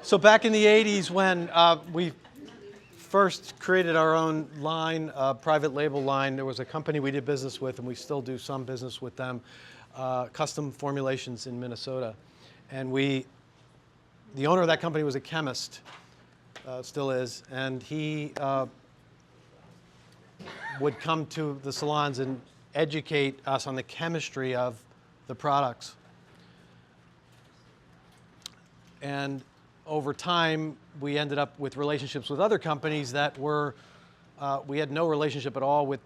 So back in the 80s when we first created our own line, private label line, there was a company we did business with, and we still do some business with them, Custom Formulations in Minnesota. And the owner of that company was a chemist, still is, and he would come to the salons and educate us on the chemistry of the products. And over time, we ended up with relationships with other companies that were, we had no relationship at all with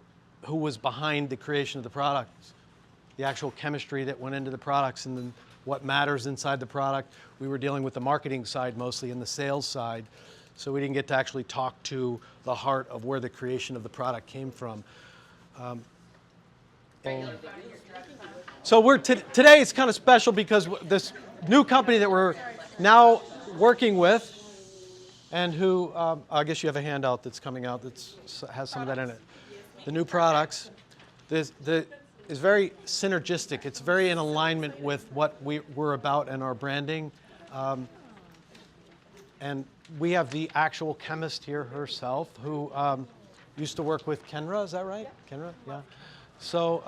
who was behind the creation of the products, the actual chemistry that went into the products and then what matters inside the product. We were dealing with the marketing side mostly and the sales side, so we didn't get to actually talk to the heart of where the creation of the product came from. So today it's kind of special because this new company that we're now working with, and who, I guess you have a handout that's coming out that has some of that in it. The new products is very synergistic. It's very in alignment with what we're about and our branding. And we have the actual chemist here herself who used to work with Kenra, is that right? Yeah. Kenra, yeah. So,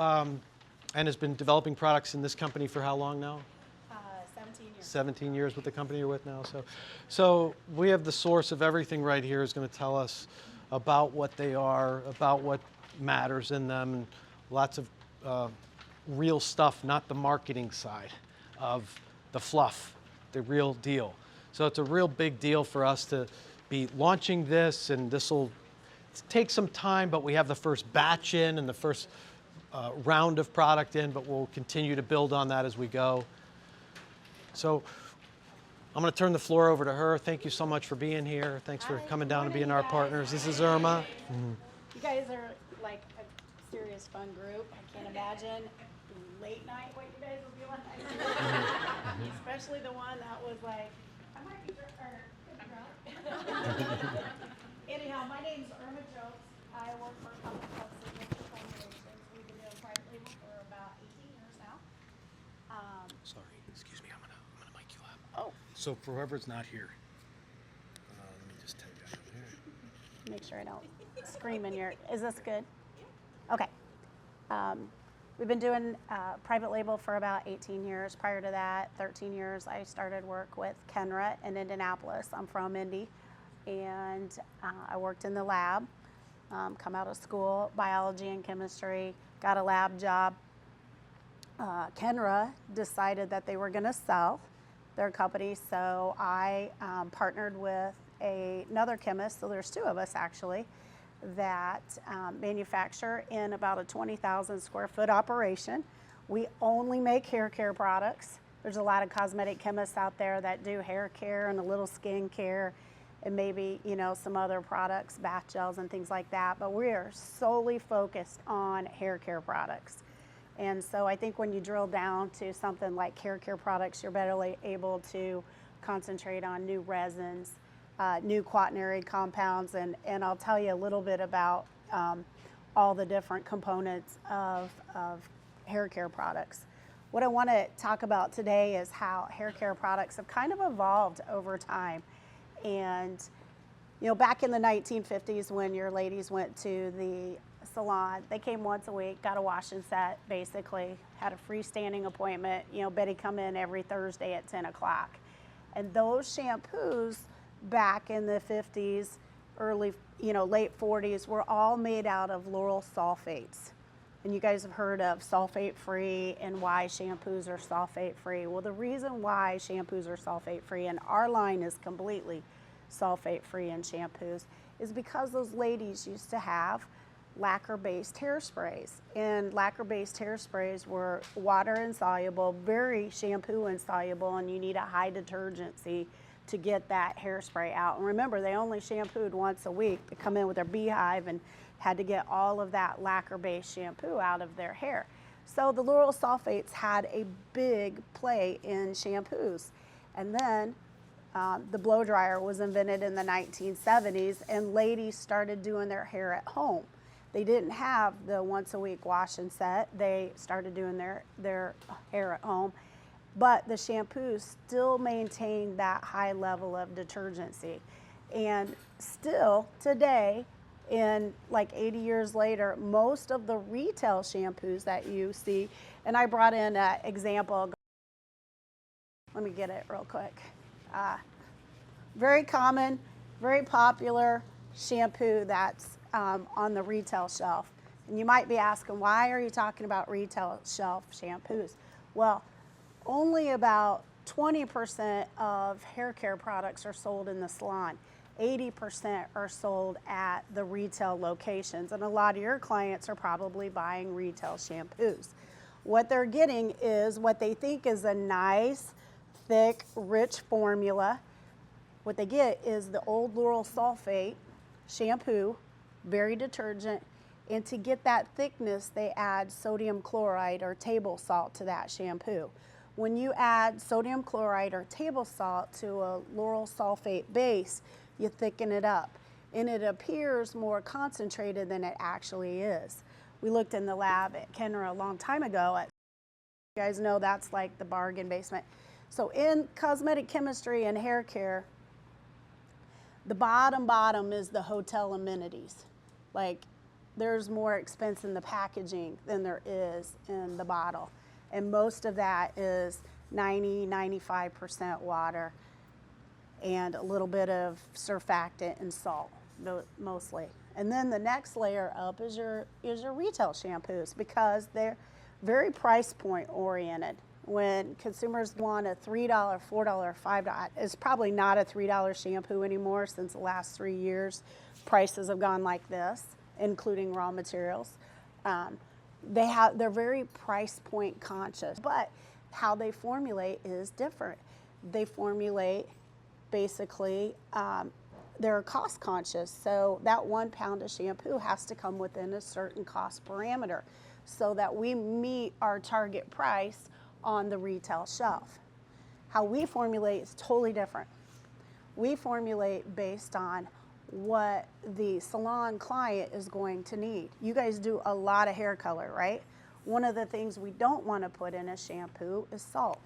and has been developing products in this company for how long now? 17 years. 17 years with the company you're with now. So we have the source of everything right here is going to tell us about what they are, about what matters in them, and lots of real stuff, not the marketing side of the fluff, the real deal. So it's a real big deal for us to be launching this, and this will take some time, but we have the first batch in and the first round of product in, but we'll continue to build on that as we go. So I'm going to turn the floor over to her. Thank you so much for being here. Thanks for coming down and being our partners. This is Irma. You guys are like a serious fun group. I can't imagine late night what you guys will be like. Especially the one that was like, I might be drunk. Anyhow, my name's Irma Jokes. I work for a company called Signature Formulations. We've been doing private label for about 18 years now. Sorry, excuse me, I'm gonna mic you up. Oh. So for whoever's not here, let me just tell you here. Make sure I don't scream in your, is this good? Okay. We've been doing private label for about 18 years. Prior to that, 13 years, I started work with Kenra in Indianapolis. I'm from Indy, and I worked in the lab, come out of school, biology and chemistry, got a lab job. Kenra decided that they were going to sell their company, so I partnered with another chemist, so there's two of us actually, that manufacture in about a 20,000 square foot operation. We only make hair care products. There's a lot of cosmetic chemists out there that do hair care and a little skin care and maybe, you know, some other products, bath gels and things like that, but we are solely focused on hair care products. And so I think when you drill down to something like hair care products, you're better able to concentrate on new resins, new quaternary compounds, and I'll tell you a little bit about all the different components of hair care products. What I want to talk about today is how hair care products have kind of evolved over time. And you know, back in the 1950s when your ladies went to the salon, they came once a week, got a wash and set, basically had a freestanding appointment. You know, Betty come in every Thursday at 10 o'clock. And those shampoos back in the 50s, early, you know, late 40s were all made out of lauryl sulfates. And you guys have heard of sulfate-free and why shampoos are sulfate-free. Well, the reason why shampoos are sulfate-free, and our line is completely sulfate-free in shampoos, is because those ladies used to have lacquer-based hairsprays. And lacquer-based hairsprays were water insoluble, very shampoo insoluble, and you need a high detergency to get that hairspray out. And remember, they only shampooed once a week. They come in with their beehive and had to get all of that lacquer-based shampoo out of their hair. So the lauryl sulfates had a big play in shampoos. And then the blow dryer was invented in the 1970s, and ladies started doing their hair at home. They didn't have the once a week wash and set. They started doing their hair at home. but the shampoos still maintain that high level of detergency. And still today, in like 80 years later, most of the retail shampoos that you see, and I brought in an example, let me get it real quick. Very common, very popular shampoo that's on the retail shelf. And you might be asking, why are you talking about retail shelf shampoos? Well, only about 20% of hair care products are sold in the salon. 80% are sold at the retail locations. And a lot of your clients are probably buying retail shampoos. What they're getting is what they think is a nice, thick, rich formula. What they get is the old lauryl sulfate shampoo, very detergent, and to get that thickness, they add sodium chloride or table salt to that shampoo. When you add sodium chloride or table salt to a lauryl sulfate base, you thicken it up, and it appears more concentrated than it actually is. We looked in the lab at Kenra a long time ago. You guys know that's like the bargain basement. So in cosmetic chemistry and hair care, the bottom is the hotel amenities. Like, there's more expense in the packaging than there is in the bottle. And most of that is 95% water and a little bit of surfactant and salt, mostly. And then the next layer up is your retail shampoos, because they're very price point oriented. When consumers want a $3, $4, $5, it's probably not a $3 shampoo anymore. Since the last 3 years, prices have gone like this, including raw materials. They're very price point conscious, but how they formulate is different. They formulate basically, they're cost conscious. So that 1 pound of shampoo has to come within a certain cost parameter so that we meet our target price on the retail shelf. How we formulate is totally different. We formulate based on what the salon client is going to need. You guys do a lot of hair color, right? One of the things we don't want to put in a shampoo is salt.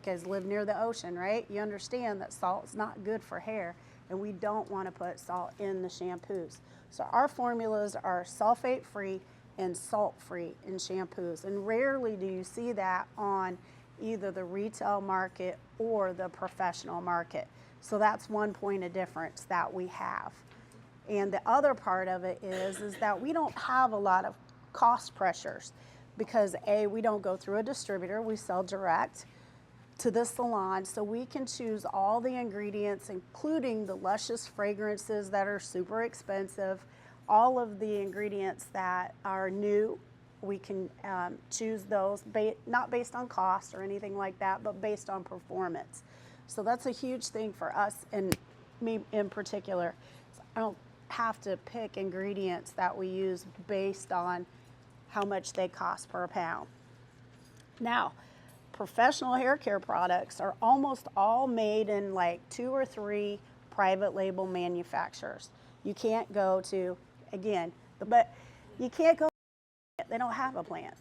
You guys live near the ocean, right? You understand that salt is not good for hair, and we don't want to put salt in the shampoos. So our formulas are sulfate-free and salt-free in shampoos, and rarely do you see that on either the retail market or the professional market. So that's one point of difference that we have. And the other part of it is that we don't have a lot of cost pressures because A, we don't go through a distributor, we sell direct to the salon, so we can choose all the ingredients, including the luscious fragrances that are super expensive, all of the ingredients that are new. We can choose those, not based on cost or anything like that, but based on performance. So that's a huge thing for us, and me in particular. I don't have to pick ingredients that we use based on how much they cost per pound. Now, professional hair care products are almost all made in like 2 or 3 private label manufacturers. You can't go to, again, but you can't go, they don't have a plant.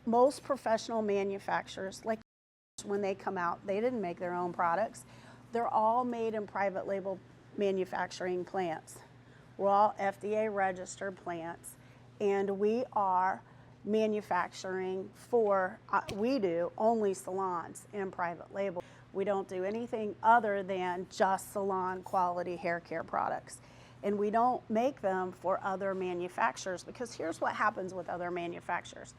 Most professional manufacturers, like when they come out, they didn't make their own products. They're all made in private label manufacturing plants. We're all FDA registered plants, and we are manufacturing for, we do only salons and private label. We don't do anything other than just salon quality hair care products. And we don't make them for other manufacturers, because here's what happens with other manufacturers.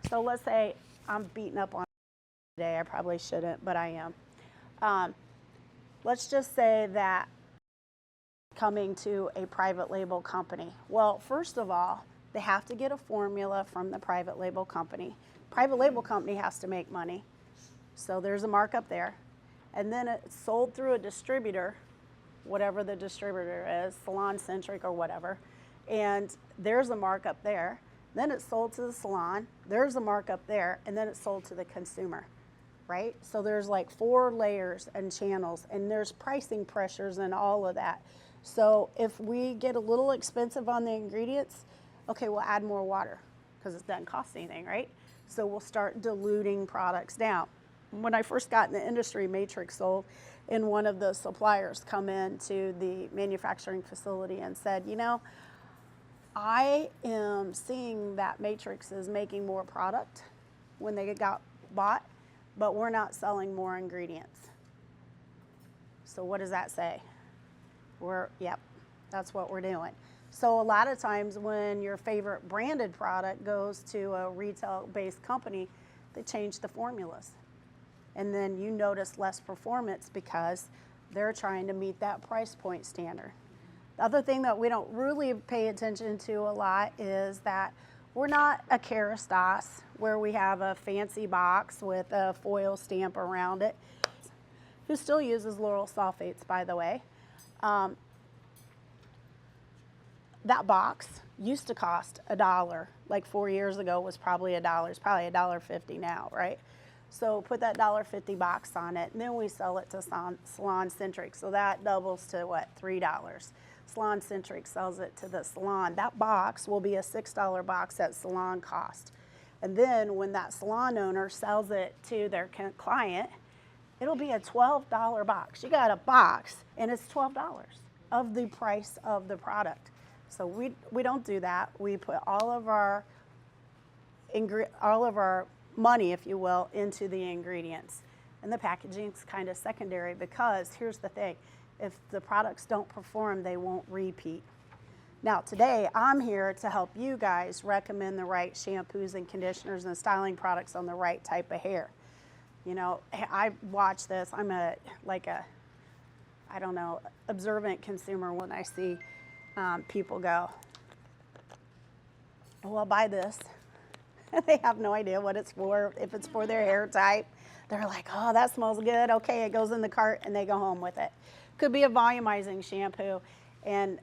So let's say I'm beating up on today, I probably shouldn't, but I am. Let's just say that coming to a private label company. Well, first of all, they have to get a formula from the private label company. Private label company has to make money, so there's a markup there. And then it's sold through a distributor, whatever the distributor is, Salon Centric or whatever, and there's a markup there. Then it's sold to the salon, there's a markup there, and then it's sold to the consumer, right? So there's like 4 layers and channels, and there's pricing pressures and all of that. So if we get a little expensive on the ingredients, okay, we'll add more water because it doesn't cost anything, right? So we'll start diluting products down. when I first got in the industry, Matrix sold, and one of the suppliers come into the manufacturing facility and said, you know, I am seeing that Matrix is making more product when they got bought, but we're not selling more ingredients. So what does that say? Yep, that's what we're doing. So a lot of times when your favorite branded product goes to a retail-based company, they change the formulas. And then you notice less performance because they're trying to meet that price point standard. The other thing that we don't really pay attention to a lot is that we're not a Kerastase where we have a fancy box with a foil stamp around it, who still uses lauryl sulfates, by the way. That box used to cost $1. Like 4 years ago was probably $1. It's probably $1.50 now, right? So put that $1.50 box on it, and then we sell it to Salon Centric. So that doubles to what, $3. Salon Centric sells it to the salon. That box will be a $6 box at salon cost. And then when that salon owner sells it to their client, it'll be a $12 box. You got a box, and it's $12 of the price of the product. So we don't do that. We put all of our money, if you will, into the ingredients. And the packaging is kind of secondary because here's the thing. If the products don't perform, they won't repeat. Now today, I'm here to help you guys recommend the right shampoos and conditioners and styling products on the right type of hair. You know, I watch this. I'm I don't know, observant consumer when I see people go, oh, I'll buy this. They have no idea what it's for, if it's for their hair type. They're like, oh, that smells good. Okay, it goes in the cart, and they go home with it. Could be a volumizing shampoo, and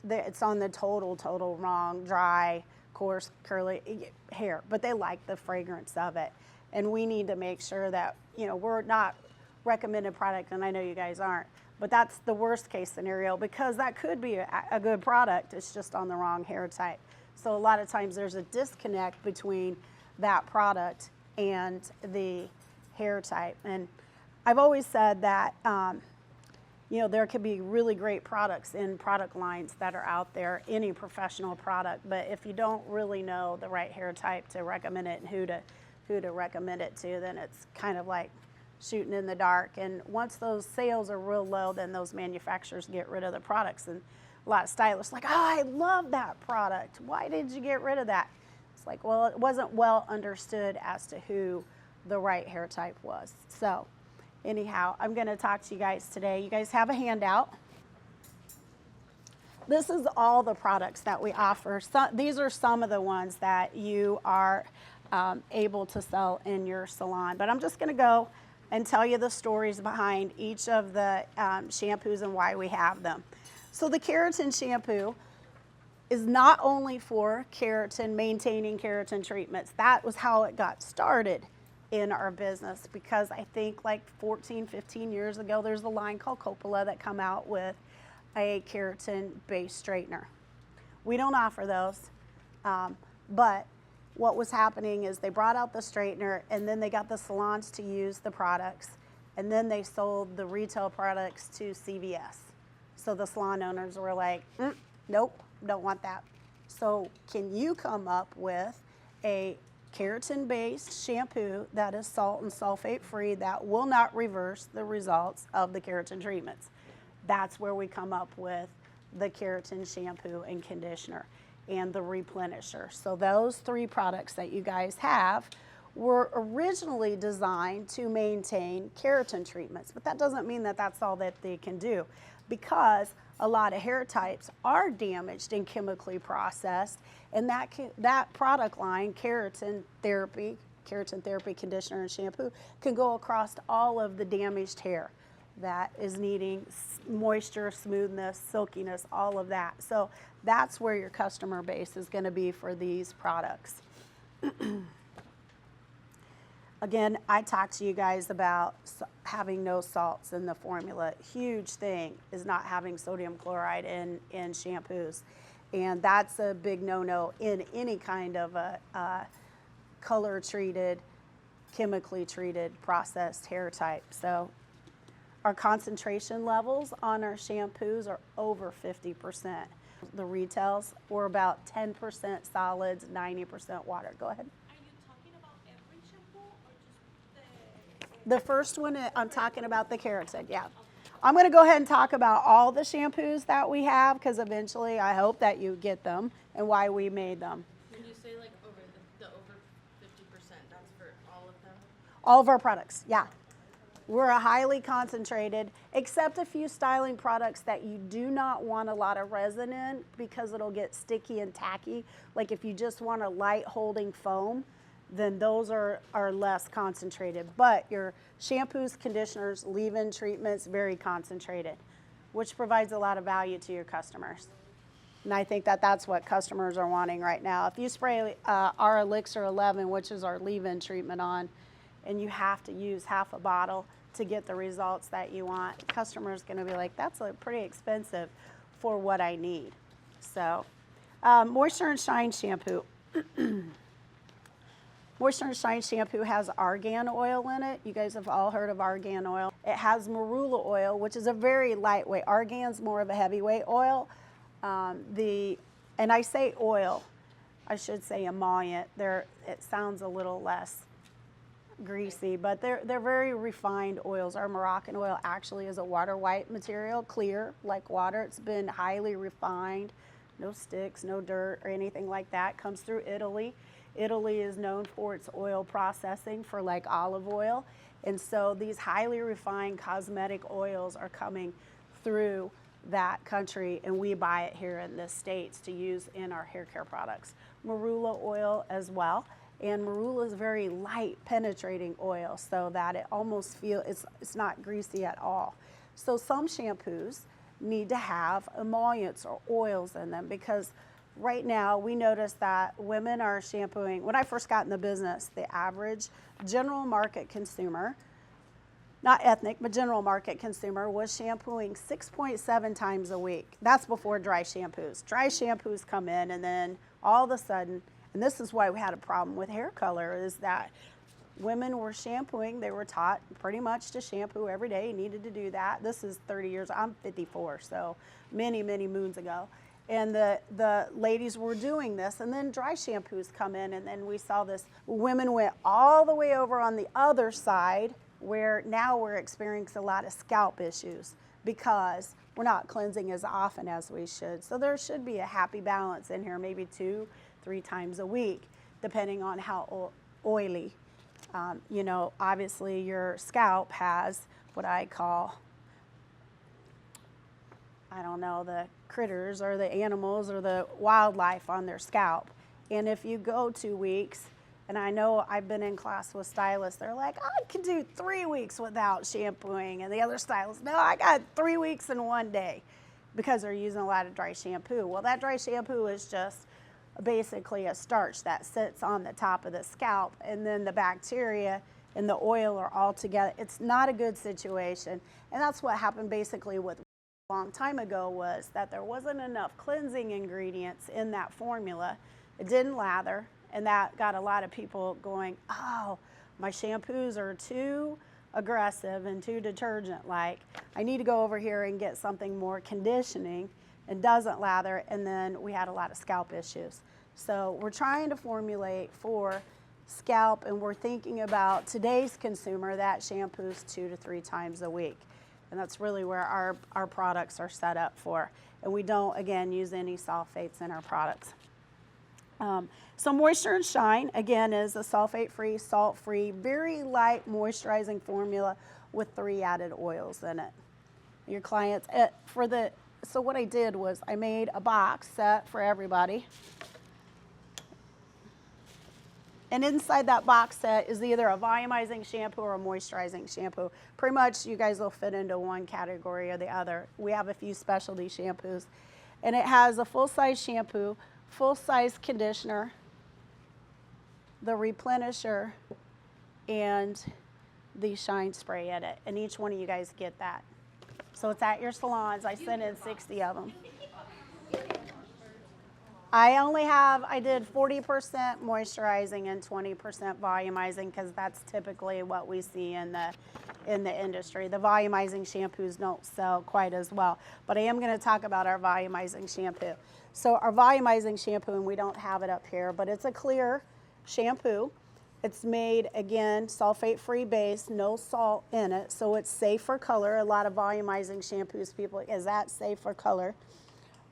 it's on the total wrong, dry, coarse, curly hair, but they like the fragrance of it. And we need to make sure that, you know, we're not recommended product, and I know you guys aren't, but that's the worst case scenario because that could be a good product. It's just on the wrong hair type. So a lot of times there's a disconnect between that product and the hair type. And I've always said that, you know, there could be really great products in product lines that are out there, any professional product, but if you don't really know the right hair type to recommend it and who to recommend it to, then it's kind of like shooting in the dark. And once those sales are real low, then those manufacturers get rid of the products. And a lot of stylists are like, oh, I love that product. Why did you get rid of that? It's like, well, it wasn't well understood as to who the right hair type was. So anyhow, I'm going to talk to you guys today. You guys have a handout. This is all the products that we offer. So, these are some of the ones that you are able to sell in your salon. But I'm just going to go and tell you the stories behind each of the shampoos and why we have them. So the keratin shampoo is not only for keratin, maintaining keratin treatments. That was how it got started in our business because I think like 14, 15 years ago, there's a line called Coppola that come out with a keratin-based straightener. We don't offer those, but what was happening is they brought out the straightener and then they got the salons to use the products and then they sold the retail products to CVS. So the salon owners were like, nope, don't want that. So can you come up with a keratin-based shampoo that is salt and sulfate free that will not reverse the results of the keratin treatments? That's where we come up with the keratin shampoo and conditioner and the replenisher. So those three products that you guys have were originally designed to maintain keratin treatments, but that doesn't mean that that's all that they can do because a lot of hair types are damaged and chemically processed, and that product line, keratin therapy conditioner and shampoo, can go across all of the damaged hair that is needing moisture, smoothness, silkiness, all of that. So that's where your customer base is going to be for these products. Again, I talked to you guys about having no salts in the formula. Huge thing is not having sodium chloride in shampoos. And that's a big no-no in any kind of a color-treated chemically treated processed hair type. So our concentration levels on our shampoos are over 50%. The retails were about 10% solids, 90% water. Go ahead. Are you talking about every shampoo or just The first one, I'm talking about the keratin, yeah. I'm going to go ahead and talk about all the shampoos that we have because eventually I hope that you get them and why we made them. when you say like over the over 50%, that's for all of them? All of our products, yeah. We're a highly concentrated, except a few styling products that you do not want a lot of resin in because it'll get sticky and tacky. Like if you just want a light holding foam, then those are less concentrated. But your shampoos, conditioners, leave-in treatments, very concentrated, which provides a lot of value to your customers. And I think that that's what customers are wanting right now. If you spray our Elixir 11, which is our leave-in treatment on, and you have to use half a bottle to get the results that you want, customers going to be like, that's pretty expensive for what I need. So, Moisture and Shine shampoo. Moisture and Shine shampoo has argan oil in it. You guys have all heard of argan oil. It has marula oil, which is a very lightweight. Argan's more of a heavyweight oil. And I say oil, I should say emollient. It sounds a little less greasy, but they're very refined oils. Our Moroccan oil actually is a water white material, clear like water. It's been highly refined, no sticks, no dirt or anything like that. Comes through Italy. Italy is known for its oil processing for like olive oil. And so these highly refined cosmetic oils are coming through that country, and we buy it here in the States to use in our hair care products. Marula oil as well. And marula is very light penetrating oil so that it almost it's not greasy at all. So some shampoos need to have emollients or oils in them because right now we notice that women are shampooing. When I first got in the business, the average general market consumer, not ethnic, but general market consumer, was shampooing 6.7 times a week. That's before dry shampoos. Dry shampoos come in and then all of a sudden, and this is why we had a problem with hair color, is that women were shampooing. They were taught pretty much to shampoo every day. You needed to do that. This is 30 years. I'm 54, so many, many moons ago. And the ladies were doing this, and then dry shampoos come in, and then we saw this. Women went all the way over on the other side, where now we're experiencing a lot of scalp issues because we're not cleansing as often as we should. So there should be a happy balance in here, maybe 2-3 times a week, depending on how oily. You know, obviously your scalp has what I call, I don't know, the critters or the animals or the wildlife on their scalp. And if you go 2 weeks, and I know I've been in class with stylists, they're like, I could do 3 weeks without shampooing. And the other stylists, no, I got 3 weeks in one day because they're using a lot of dry shampoo. Well, that dry shampoo is just basically a starch that sits on the top of the scalp, and then the bacteria and the oil are all together. It's not a good situation. And that's what happened basically with a long time ago, was that there wasn't enough cleansing ingredients in that formula. It didn't lather, and that got a lot of people going, oh, my shampoos are too aggressive and too detergent-like. I need to go over here and get something more conditioning and doesn't lather, and then we had a lot of scalp issues. So we're trying to formulate for scalp, and we're thinking about today's consumer that shampoos 2 to 3 times a week. And that's really where our products are set up for. And we don't, again, use any sulfates in our products. So Moisture and Shine, again, is a sulfate-free, salt-free, very light moisturizing formula with 3 added oils in it. Your clients, so what I did was I made a box set for everybody. And inside that box set is either a volumizing shampoo or a moisturizing shampoo. Pretty much you guys will fit into one category or the other. We have a few specialty shampoos. And it has a full-size shampoo, full-size conditioner, the replenisher, and the shine spray in it. And each one of you guys get that. So it's at your salons. I sent in 60 of them. I did 40% moisturizing and 20% volumizing because that's typically what we see in the industry. The volumizing shampoos don't sell quite as well. But I am going to talk about our volumizing shampoo. So our volumizing shampoo, and we don't have it up here, but it's a clear shampoo. It's made, again, sulfate-free base, no salt in it, so it's safe for color. A lot of volumizing shampoos, people, is that safe for color?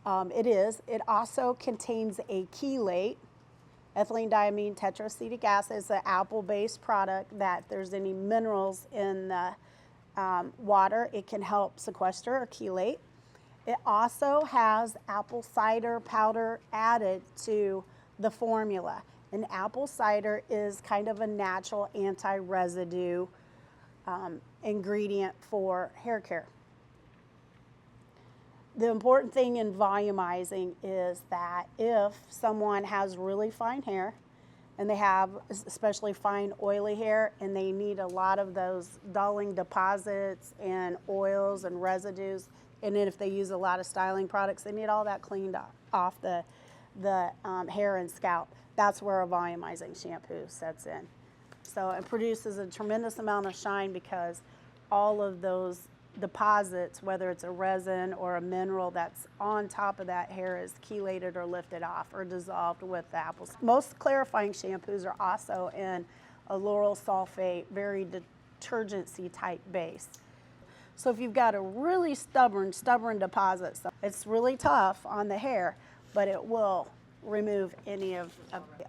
It is. It also contains a chelate, ethylene diamine tetraacetic acid. It's an apple-based product that if there's any minerals in the water, it can help sequester or chelate. It also has apple cider powder added to the formula. And apple cider is kind of a natural anti-residue ingredient for hair care. The important thing in volumizing is that if someone has really fine hair, and they have especially fine oily hair, and they need a lot of those dulling deposits and oils and residues, and then if they use a lot of styling products, they need all that cleaned off the hair and scalp. That's where a volumizing shampoo sets in. So it produces a tremendous amount of shine because all of those deposits, whether it's a resin or a mineral that's on top of that hair, is chelated or lifted off or dissolved with the apples. Most clarifying shampoos are also in a lauryl sulfate, very detergency type base. So if you've got a really stubborn deposit, so it's really tough on the hair, but it will remove any of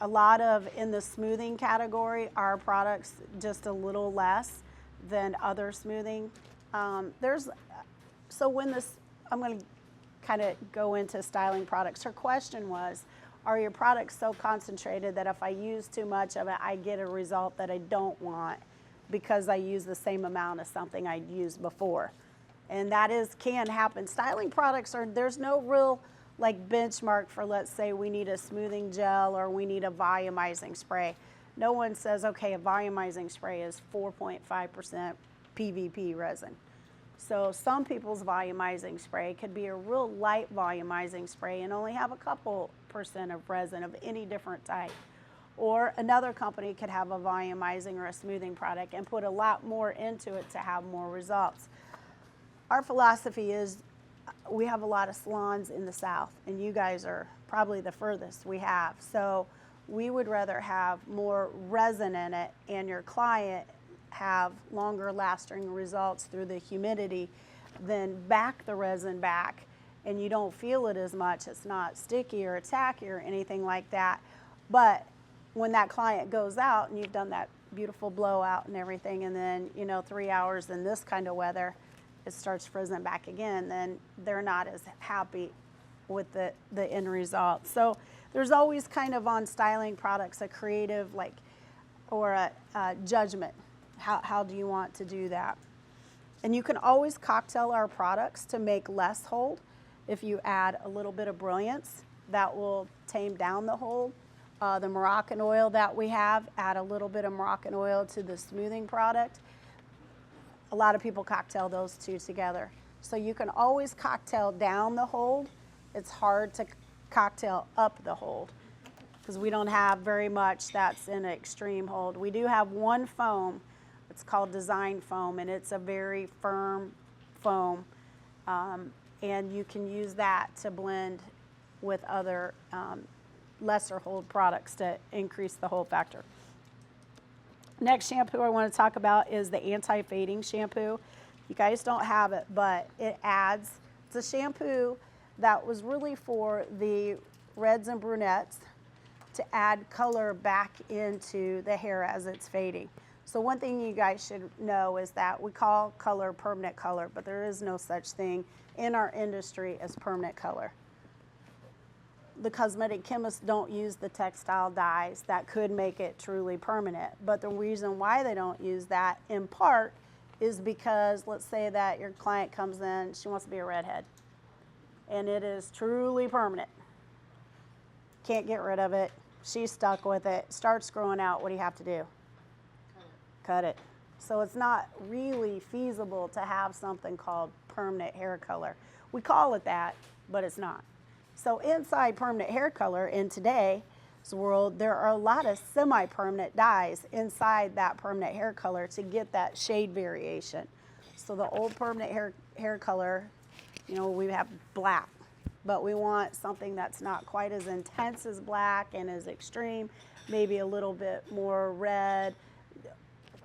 a lot of, in the smoothing category, our products just a little less than other smoothing. So when this, I'm going to kind of go into styling products. Her question was, are your products so concentrated that if I use too much of it, I get a result that I don't want because I use the same amount of something I'd used before? And that can happen. Styling products there's no real like benchmark for, let's say we need a smoothing gel or we need a volumizing spray. No one says, okay, a volumizing spray is 4.5% PVP resin. So some people's volumizing spray could be a real light volumizing spray and only have a couple % of resin of any different type. Or another company could have a volumizing or a smoothing product and put a lot more into it to have more results. Our philosophy is we have a lot of salons in the South, and you guys are probably the furthest we have. So we would rather have more resin in it and your client have longer lasting results through the humidity than back the resin back and you don't feel it as much. It's not sticky or tacky or anything like that. But when that client goes out and you've done that beautiful blowout and everything, and then 3 hours in this kind of weather, it starts frizzing back again, then they're not as happy with the end result. So there's always kind of on styling products a creative or a judgment. How do you want to do that? And you can always cocktail our products to make less hold. If you add a little bit of brilliance, that will tame down the hold. The Moroccan oil that we have, add a little bit of Moroccan oil to the smoothing product. A lot of people cocktail those two together. So you can always cocktail down the hold. It's hard to cocktail up the hold because we don't have very much that's in an extreme hold. We do have one foam. It's called design foam, and it's a very firm foam. And you can use that to blend with other lesser hold products to increase the hold factor. Next shampoo I want to talk about is the anti-fading shampoo. You guys don't have it, but it's a shampoo that was really for the reds and brunettes to add color back into the hair as it's fading. So one thing you guys should know is that we call color permanent color, but there is no such thing in our industry as permanent color. The cosmetic chemists don't use the textile dyes that could make it truly permanent. But the reason why they don't use that, in part, is because let's say that your client comes in, she wants to be a redhead, and it is truly permanent. Can't get rid of it. She's stuck with it. Starts growing out. What do you have to do? Cut it. So it's not really feasible to have something called permanent hair color. We call it that, but it's not. So inside permanent hair color in today's world, there are a lot of semi-permanent dyes inside that permanent hair color to get that shade variation. So the old permanent hair color, you know, we have black, but we want something that's not quite as intense as black and as extreme, maybe a little bit more red.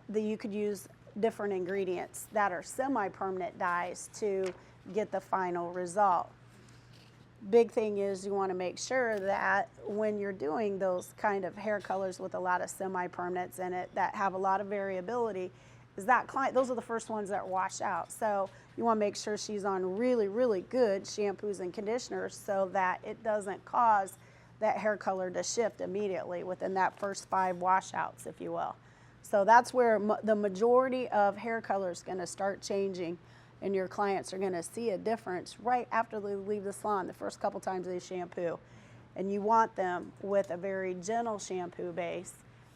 That you could use different ingredients that are semi-permanent dyes to get the final result. Big thing is you want to make sure that when you're doing those kind of hair colors with a lot of semi-permanents in it that have a lot of variability, is that client, those are the first ones that wash out. So you want to make sure she's on really, really good shampoos and conditioners so that it doesn't cause that hair color to shift immediately within that first 5 washouts, if you will. So that's where the majority of hair color is going to start changing, and your clients are going to see a difference right after they leave the salon, the first couple times they shampoo. And you want them with a very gentle shampoo base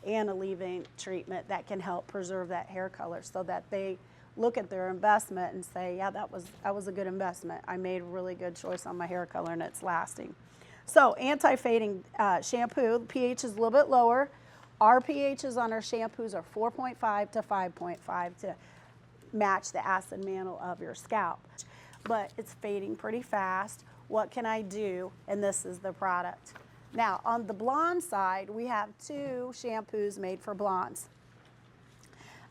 and a leave-in treatment that can help preserve that hair color so that they look at their investment and say, yeah, that was a good investment. I made a really good choice on my hair color and it's lasting. So anti-fading shampoo, the pH is a little bit lower. Our pHs on our shampoos are 4.5 to 5.5 to match the acid mantle of your scalp. But it's fading pretty fast. What can I do? And this is the product. Now, on the blonde side, we have 2 shampoos made for blondes.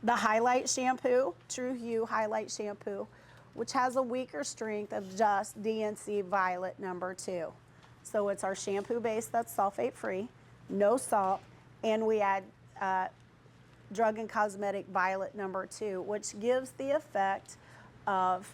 The Highlight Shampoo, True Hue Highlight Shampoo, which has a weaker strength of just DNC Violet number 2. So it's our shampoo base that's sulfate-free, no salt, and we add Drug and Cosmetic Violet number 2, which gives the effect of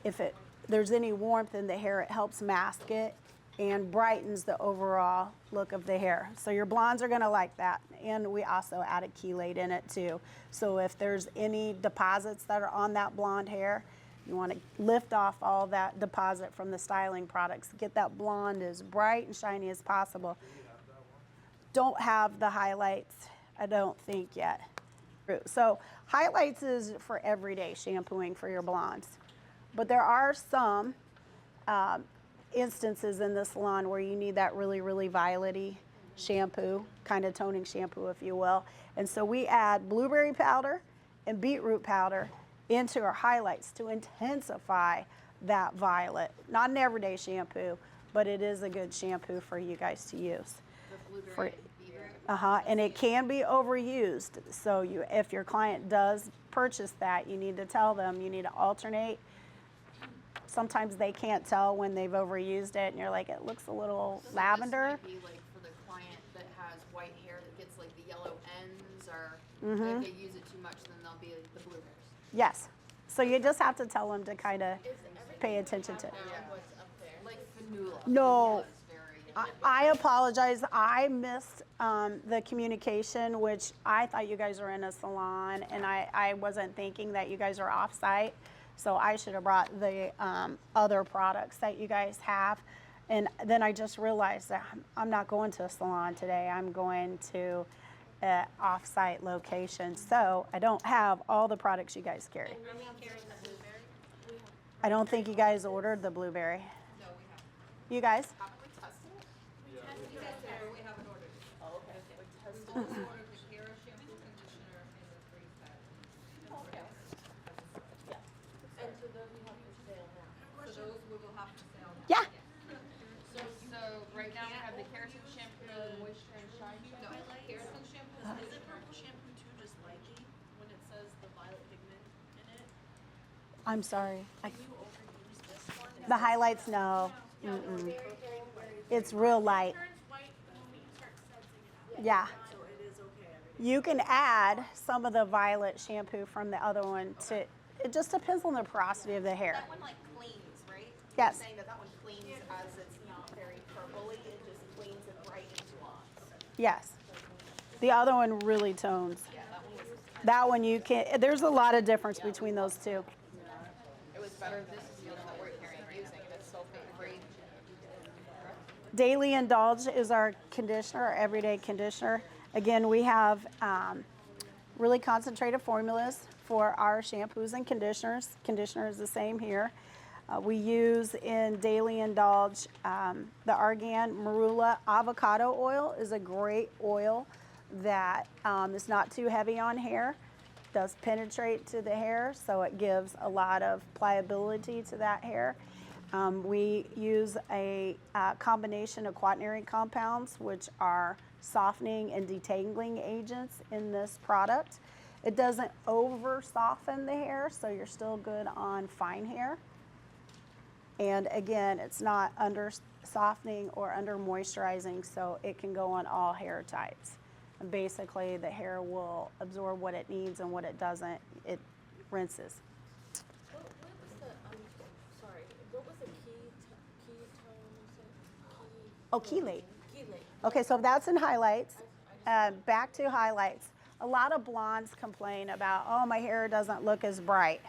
if there's any warmth in the hair, it helps mask it and brightens the overall look of the hair. So your blondes are gonna like that. And we also added chelate in it too. So if there's any deposits that are on that blonde hair, you wanna lift off all that deposit from the styling products. Get that blonde as bright and shiny as possible. Don't have the highlights, I don't think yet. So highlights is for everyday shampooing for your blondes. But there are some instances in the salon where you need that really, really violet-y shampoo, kind of toning shampoo, if you will. And so we add blueberry powder and beetroot powder into our highlights to intensify that violet. Not an everyday shampoo, but it is a good shampoo for you guys to use. The blueberry and beetroot. And it can be overused. So if your client does purchase that, you need to tell them you need to alternate. Sometimes they can't tell when they've overused it, and you're like, it looks a little So lavender. This might be like for the client that has white hair that gets like the yellow ends, or if they use it too much, then they'll be like the blueberries. Yes. So you just have to tell them to kind of Is everything pay we attention have to. now what's up there? Like vanilla. No. Vanilla is very I apologize. I missed the communication, which I thought you guys were in a salon, and I wasn't thinking that you guys are off-site. So I should have brought the other products that you guys have. And then I just realized that I'm not going to a salon today. I'm going to an off-site location. So I don't have all the products you guys carry. Are we carrying the blueberry? I don't think you guys ordered the blueberry. No, we haven't. You guys? Haven't we tested it? We haven't ordered it. Oh, okay. We tested We've it. only ordered the hair shampoo, conditioner, and the free set. Okay. And so those we have for sale now. So those we will have to sell now. Yeah. So right now we have the keratin shampoo, the moisture and shine No, shampoo. keratin shampoo, is it purple shampoo too, just lightly, when it says the violet pigment in it? I'm sorry. Can you overuse this one? The highlights, no. It's real light. Turns white when we start sensing it out. Yeah. So it is okay. You can add some of the violet shampoo from the other one to, it just depends on the porosity of the hair. That one like cleans, right? Yes. You're saying that one cleans as it's not very purpley, it just cleans and brightens blondes. Yes. The other one really tones. Yeah, that one was, That one you can, there's a lot of difference between those two. it was better. This is the one that we're carrying using, and it's sulfate free. Daily Indulge is our conditioner, our everyday conditioner. Again, we have really concentrated formulas for our shampoos and conditioners. Conditioner is the same here. We use in Daily Indulge the Argan Marula avocado oil is a great oil that is not too heavy on hair, does penetrate to the hair, so it gives a lot of pliability to that hair. We use a combination of quaternary compounds, which are softening and detangling agents in this product. It doesn't over soften the hair, so you're still good on fine hair. And again, it's not under softening or under moisturizing, so it can go on all hair types. And basically, the hair will absorb what it needs, and what it doesn't, it rinses. What was the, sorry, what was the ketone, Oh, chelate. Chelate. Okay, so that's in highlights. Back to highlights. A lot of blondes complain about, oh, my hair doesn't look as bright.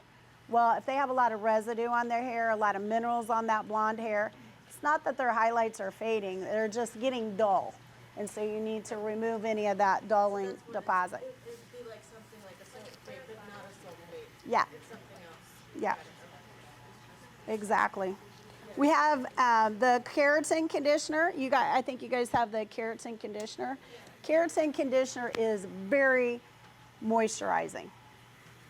Well, if they have a lot of residue on their hair, a lot of minerals on that blonde hair, it's not that their highlights are fading, they're just getting dull. And so you need to remove any of that dulling deposit. It'd be like something like a sulfate, but not a sulfate. Yeah, It's something else. yeah, exactly. We have the keratin conditioner. I think you guys have the keratin conditioner. Keratin conditioner is very moisturizing.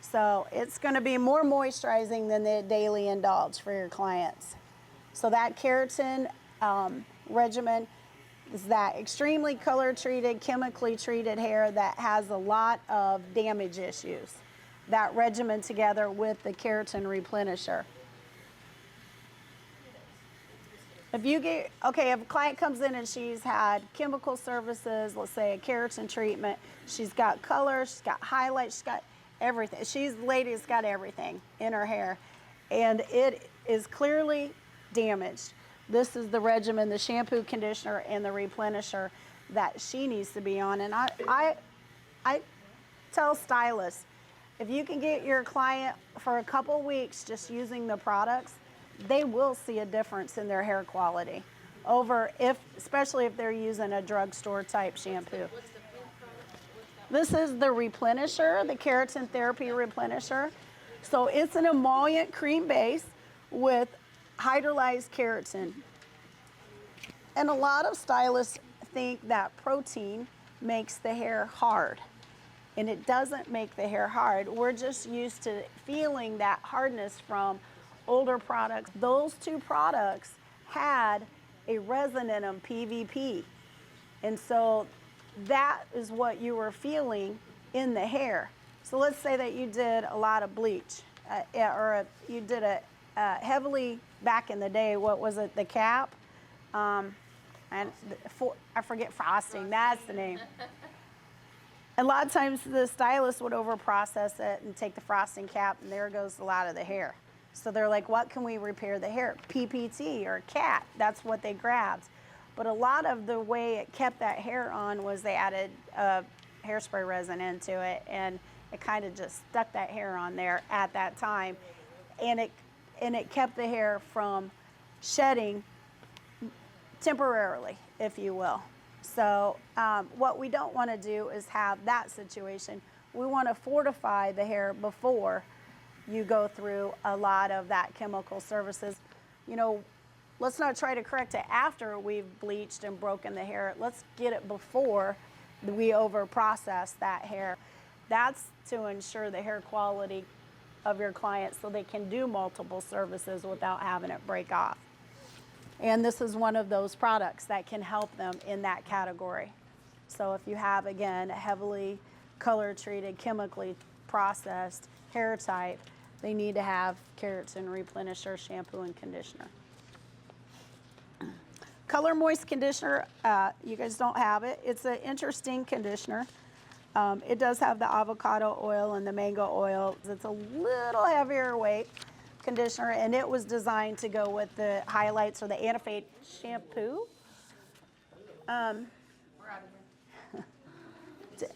So it's going to be more moisturizing than the Daily Indulge for your clients. So that keratin regimen is that extremely color treated, chemically treated hair that has a lot of damage issues. That regimen together with the keratin replenisher. If a client comes in and she's had chemical services, let's say a keratin treatment, she's got color, she's got highlights, she's got everything. Lady's got everything in her hair, and it is clearly damaged. This is the regimen, the shampoo, conditioner, and the replenisher that she needs to be on. And I tell stylists, if you can get your client for a couple weeks just using the products, they will see a difference in their hair quality especially if they're using a drugstore type shampoo. This is the replenisher, the keratin therapy replenisher. So it's an emollient cream base with hydrolyzed keratin. And a lot of stylists think that protein makes the hair hard. And it doesn't make the hair hard. We're just used to feeling that hardness from older products. Those two products had a resin in them, PVP. And so that is what you were feeling in the hair. So let's say that you did a lot of bleach, you did a heavily, back in the day, what was it, the cap? I forget, frosting, that's the name. A lot of times the stylist would over-process it and take the frosting cap, and there goes a lot of the hair. So they're like, what can we repair the hair? PPT or CAT, that's what they grabbed. But a lot of the way it kept that hair on was they added hairspray resin into it, and it kind of just stuck that hair on there at that time. And it kept the hair from shedding temporarily, if you will. So what we don't want to do is have that situation. We want to fortify the hair before you go through a lot of that chemical services. You know, let's not try to correct it after we've bleached and broken the hair. Let's get it before we over-process that hair. That's to ensure the hair quality of your clients so they can do multiple services without having it break off. And this is one of those products that can help them in that category. So if you have, again, a heavily color-treated, chemically processed hair type, they need to have keratin replenisher, shampoo, and conditioner. Color Moist conditioner, you guys don't have it. It's an interesting conditioner. It does have the avocado oil and the mango oil. It's a little heavier weight conditioner, and it was designed to go with the highlights or the anti-fade shampoo. We're out of here.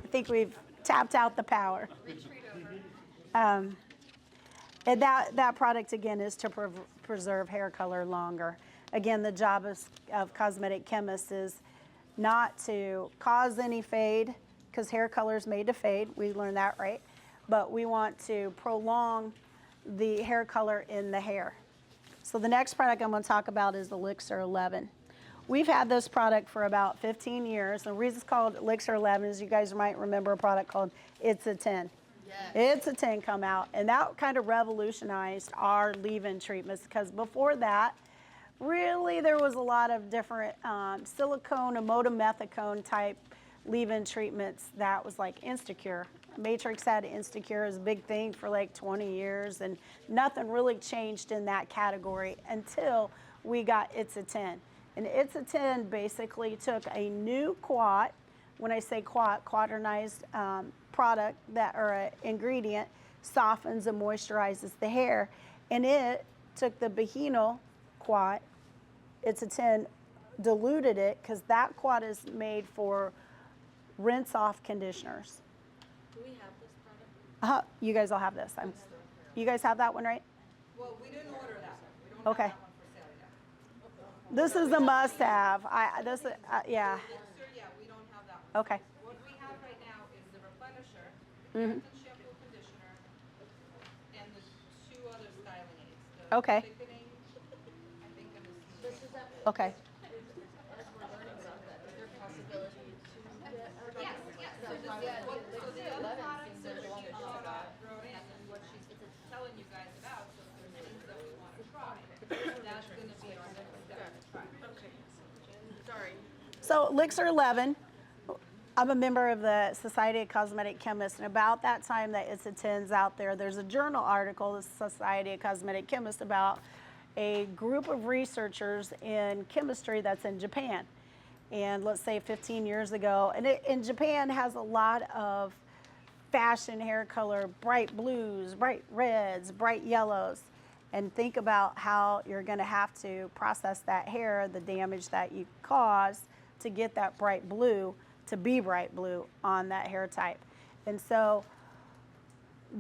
I think we've tapped out the power. Retreat over. And that product, again, is to preserve hair color longer. Again, the job of cosmetic chemists is not to cause any fade, because hair color is made to fade. We learned that, right? But we want to prolong the hair color in the hair. So the next product I'm going to talk about is Elixir 11. We've had this product for about 15 years. The reason it's called Elixir 11 is you guys might remember a product called It's a 10. Yes. It's a 10 come out, and that kind of revolutionized our leave-in treatments, because before that, really there was a lot of different silicone and motomethicone type leave-in treatments that was like Instacure. Matrix had Instacure as a big thing for like 20 years, and nothing really changed in that category until we got It's a 10. And It's a 10 basically took a new quat, when I say quat, quaternized product that, or an ingredient, softens and moisturizes the hair, and it took the Behinol quat, It's a 10, diluted it, because that quat is made for rinse off conditioners. Do we have this product? You guys all have this. You guys have that one, right? Well, we didn't order that. We don't Okay. have that one for sale yet. This is a must-have. Yeah. Elixir, yeah, we don't have that one. Okay. What we have right now is the replenisher, Mm-hmm. the keratin shampoo conditioner, and the two other styling aids. The Okay. thickening, I think, and the smoothing. Okay. Yes, yes. So the other products that she wrote in and what she's telling you guys about, so if there's things that we want to try, that's gonna be our next step to try. Okay. Sorry. So Elixir 11, I'm a member of the Society of Cosmetic Chemists, and about that time that It's a 10's out there, there's a journal article, the Society of Cosmetic Chemists, about a group of researchers in chemistry that's in Japan. And let's say 15 years ago, and Japan has a lot of fashion hair color, bright blues, bright reds, bright yellows. And think about how you're going to have to process that hair, the damage that you cause to get that bright blue to be bright blue on that hair type. And so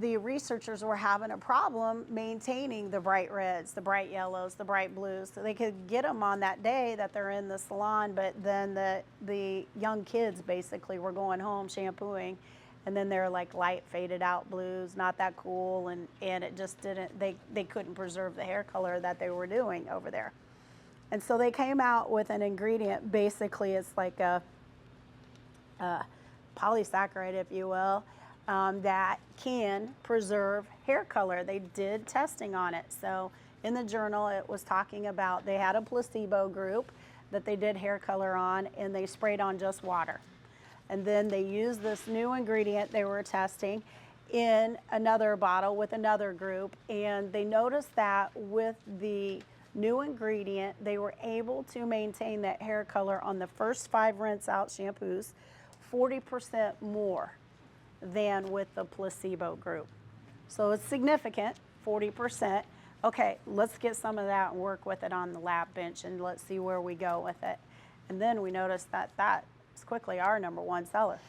the researchers were having a problem maintaining the bright reds, the bright yellows, the bright blues. So they could get them on that day that they're in the salon, but then the young kids basically were going home shampooing, and then they're like light faded out blues, not that cool, and it just didn't, they couldn't preserve the hair color that they were doing over there. And so they came out with an ingredient, basically it's like a polysaccharide, if you will, that can preserve hair color. They did testing on it. So in the journal, it was talking about, they had a placebo group that they did hair color on, and they sprayed on just water. And then they used this new ingredient they were testing in another bottle with another group, and they noticed that with the new ingredient, they were able to maintain that hair color on the first 5 rinse out shampoos 40% more than with the placebo group. So it's significant, 40%. Okay, let's get some of that and work with it on the lab bench, and let's see where we go with it. And then we noticed that that is quickly our #1 seller,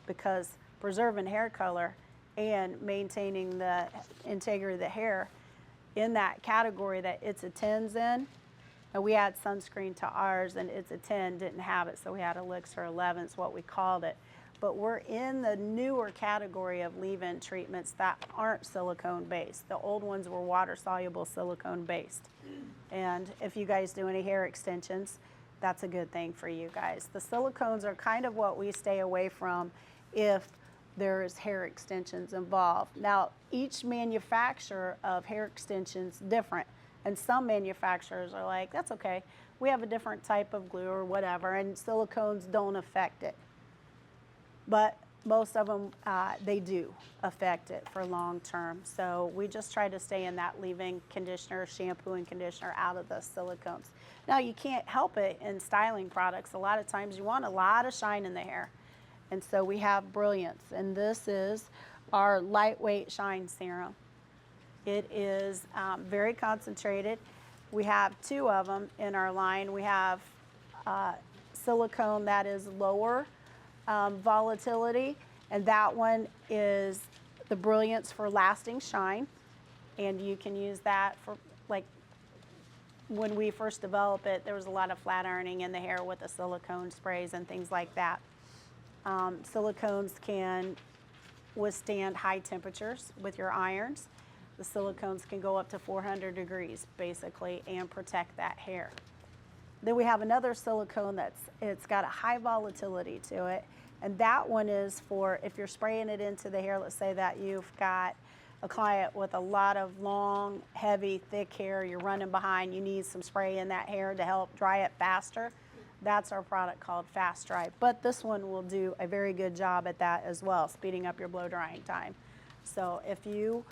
because preserving hair color and maintaining the integrity of the hair in that category that It's a 10's in. And we add sunscreen to ours, and It's a 10 didn't have it, so we had Elixir 11 is what we called it. But we're in the newer category of leave-in treatments that aren't silicone based. The old ones were water soluble silicone based. And if you guys do any hair extensions, that's a good thing for you guys. The silicones are kind of what we stay away from if there's hair extensions involved. Now, each manufacturer of hair extensions different. And some manufacturers are like, that's okay, we have a different type of glue or whatever, and silicones don't affect it. But most of them, they do affect it for long term. So we just try to stay in that leave-in conditioner, shampoo and conditioner, out of the silicones. Now, you can't help it in styling products. A lot of times you want a lot of shine in the hair. And so we have Brilliance, and this is our lightweight shine serum. It is very concentrated. We have 2 of them in our line. We have silicone that is lower volatility, and that one is the Brilliance for lasting shine. And you can use that for, like, when we first developed it, there was a lot of flat ironing in the hair with the silicone sprays and things like that. Silicones can withstand high temperatures with your irons. The silicones can go up to 400 degrees basically and protect that hair. Then we have another silicone it's got a high volatility to it, and that one is for if you're spraying it into the hair. Let's say that you've got a client with a lot of long, heavy, thick hair, you're running behind, you need some spray in that hair to help dry it faster. That's our product called Fast Dry. But this one will do a very good job at that as well, speeding up your blow drying time. So if you,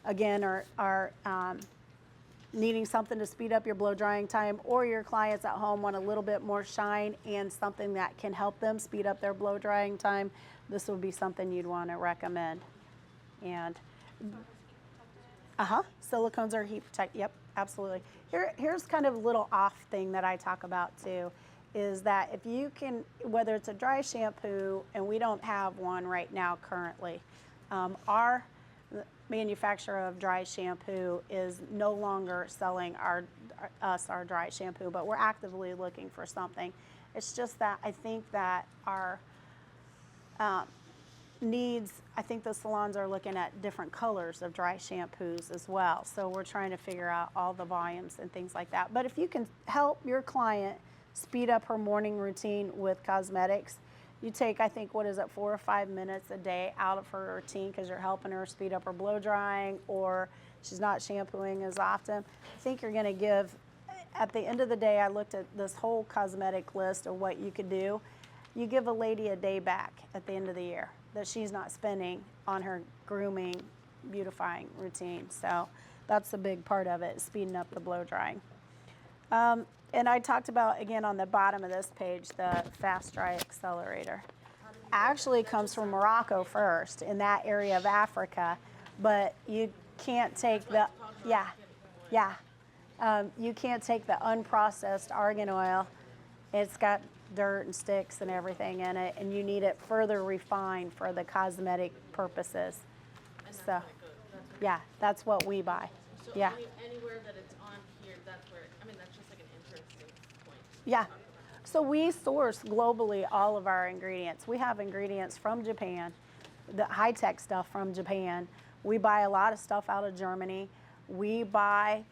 again, are needing something to speed up your blow drying time, or your clients at home want a little bit more shine and something that can help them speed up their blow drying time, this would be something you'd want to recommend. And silicones are heat protect. Yep, absolutely. Here's kind of a little off thing that I talk about too, is that if you can, whether it's a dry shampoo, and we don't have one right now currently, our manufacturer of dry shampoo is no longer selling our dry shampoo, but we're actively looking for something. It's just that I think that our needs, I think the salons are looking at different colors of dry shampoos as well. So we're trying to figure out all the volumes and things like that. But if you can help your client speed up her morning routine with cosmetics, you take, I think, 4 or 5 minutes a day out of her routine because you're helping her speed up her blow drying, or she's not shampooing as often. I think you're going to give, at the end of the day, I looked at this whole cosmetic list of what you could do. You give a lady a day back at the end of the year that she's not spending on her grooming, beautifying routine. So that's a big part of it, speeding up the blow drying. And I talked about, again, on the bottom of this page, the Fast Dry Accelerator. Actually comes from Morocco first, in that area of Africa, but you can't take the, you can't take the unprocessed argan oil. It's got dirt and sticks and everything in it, and you need it further refined for the cosmetic purposes. So, yeah, that's what we buy. So Yeah. anywhere that it's on here, that's where, I mean, that's just like an interesting point. Yeah. So we source globally all of our ingredients. We have ingredients from Japan, the high-tech stuff from Japan. We buy a lot of stuff out of Germany. We buy,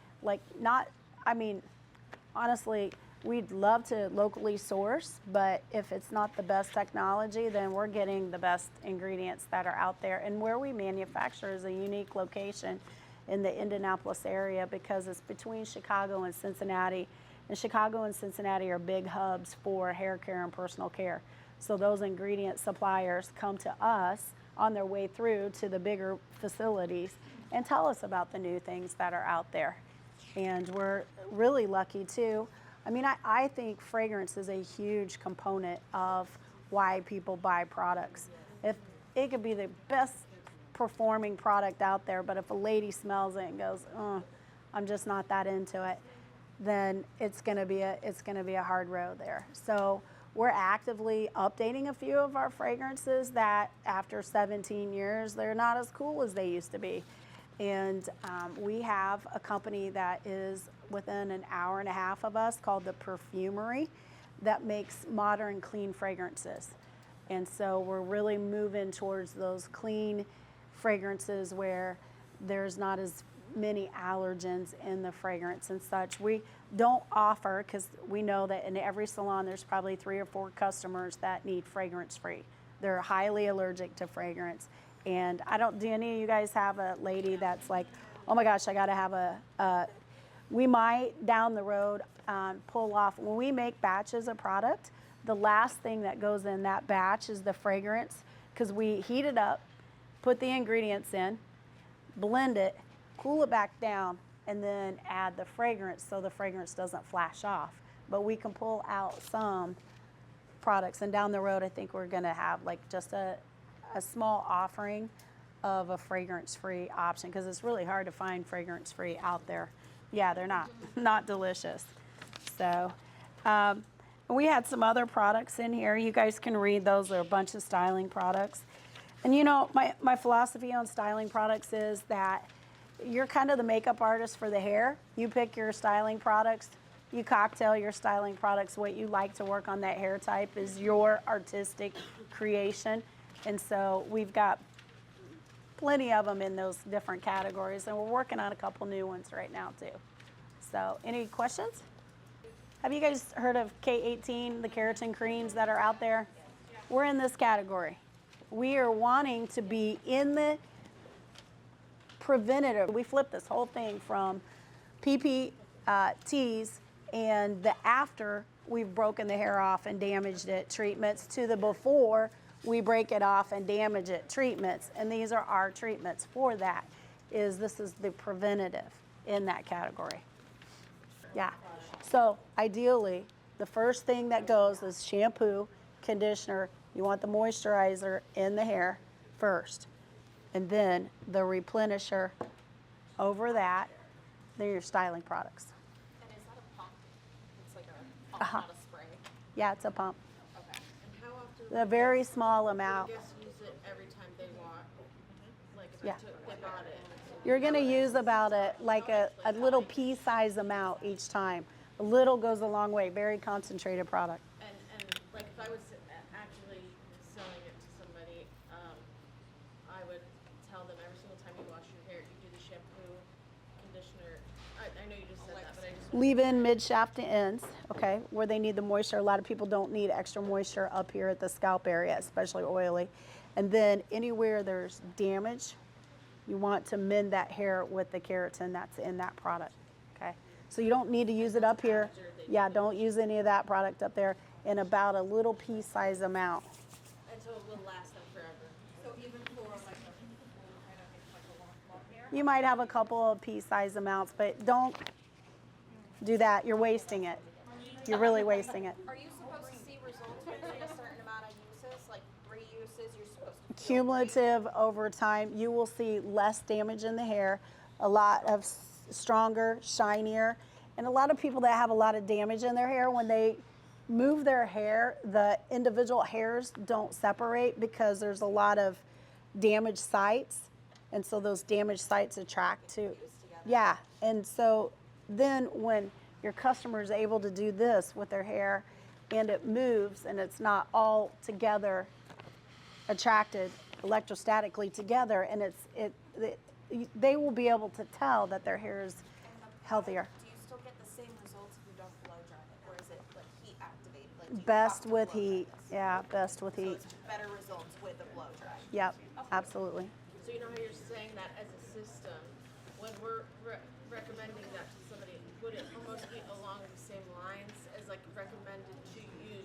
honestly, we'd love to locally source, but if it's not the best technology, then we're getting the best ingredients that are out there. And where we manufacture is a unique location in the Indianapolis area because it's between Chicago and Cincinnati. And Chicago and Cincinnati are big hubs for hair care and personal care. So those ingredient suppliers come to us on their way through to the bigger facilities and tell us about the new things that are out there. And we're really lucky too. I mean, I think fragrance is a huge component of why people buy products. If it could be the best performing product out there, but if a lady smells it and goes, I'm just not that into it, then it's gonna be a hard road there. So we're actively updating a few of our fragrances that after 17 years, they're not as cool as they used to be. And we have a company that is within an hour and a half of us called The Perfumery that makes modern clean fragrances. And so we're really moving towards those clean fragrances where there's not as many allergens in the fragrance and such. We don't offer, because we know that in every salon there's probably 3 or 4 customers that need fragrance free. They're highly allergic to fragrance. And do any of you guys have a lady that's like, oh my gosh, I gotta have we might down the road pull off, when we make batches of product, the last thing that goes in that batch is the fragrance, because we heat it up, put the ingredients in, blend it, cool it back down, and then add the fragrance so the fragrance doesn't flash off. But we can pull out some products, and down the road I think we're gonna have like just a small offering of a fragrance-free option, because it's really hard to find fragrance-free out there. Yeah, they're not delicious. So we had some other products in here. You guys can read those. There are a bunch of styling products. And you know, my philosophy on styling products is that you're kind of the makeup artist for the hair. You pick your styling products, you cocktail your styling products. What you like to work on that hair type is your artistic creation. And so we've got plenty of them in those different categories, and we're working on a couple new ones right now too. So, any questions? Have you guys heard of K18, the keratin creams that are out there? We're in this category. We are wanting to be in the preventative. We flipped this whole thing from PPTs and the after we've broken the hair off and damaged it treatments to the before we break it off and damage it treatments. And these are our treatments for that. This is the preventative in that category. Yeah. So ideally, the first thing that goes is shampoo, conditioner. You want the moisturizer in the hair first. And then the replenisher over that. They're your styling products. And is that a pump? It's like a pump, not a spray. Yeah, it's a pump. Okay. And how often? A very small amount. Guests use it every time they want. Like if Yeah. they bought it. You're going to use about a little pea size amount each time. A little goes a long way. Very concentrated product. And like if I was actually selling it to somebody, I would tell them every single time you wash your hair, you do the shampoo, conditioner. I know you just said that, but I just Leave in mid shaft to ends, okay, where they need the moisture. A lot of people don't need extra moisture up here at the scalp area, especially oily. And then anywhere there's damage, you want to mend that hair with the keratin that's in that product, okay? So you don't need to use it up here. Yeah, don't use any of that product up there in about a little pea size amount. and so it will last them forever. So even for like a long hair? You might have a couple of pea size amounts, but don't do that. You're wasting it. You're really wasting it. Are you supposed to see results within a certain amount of uses, like 3 uses, you're supposed to feel Cumulative over time, you will see less damage in the hair, a lot of stronger, shinier, and a lot of people that have a lot of damage in their hair, when they move their hair, the individual hairs don't separate because there's a lot of damaged sites, and so those damaged sites attract to, yeah, and so then when your customer is able to do this with their hair and it moves and it's not all together attracted electrostatically together, and they will be able to tell that their hair is healthier. Do you still get the same results if you don't blow dry it, or is it like heat activated? Like, do you Best have to with blow dry heat, this? yeah, best with So heat. it's better results with a blow dry. Yep, absolutely. So you know how you're saying that as a system, when we're recommending that to somebody, would it almost be along the same lines as like recommended to use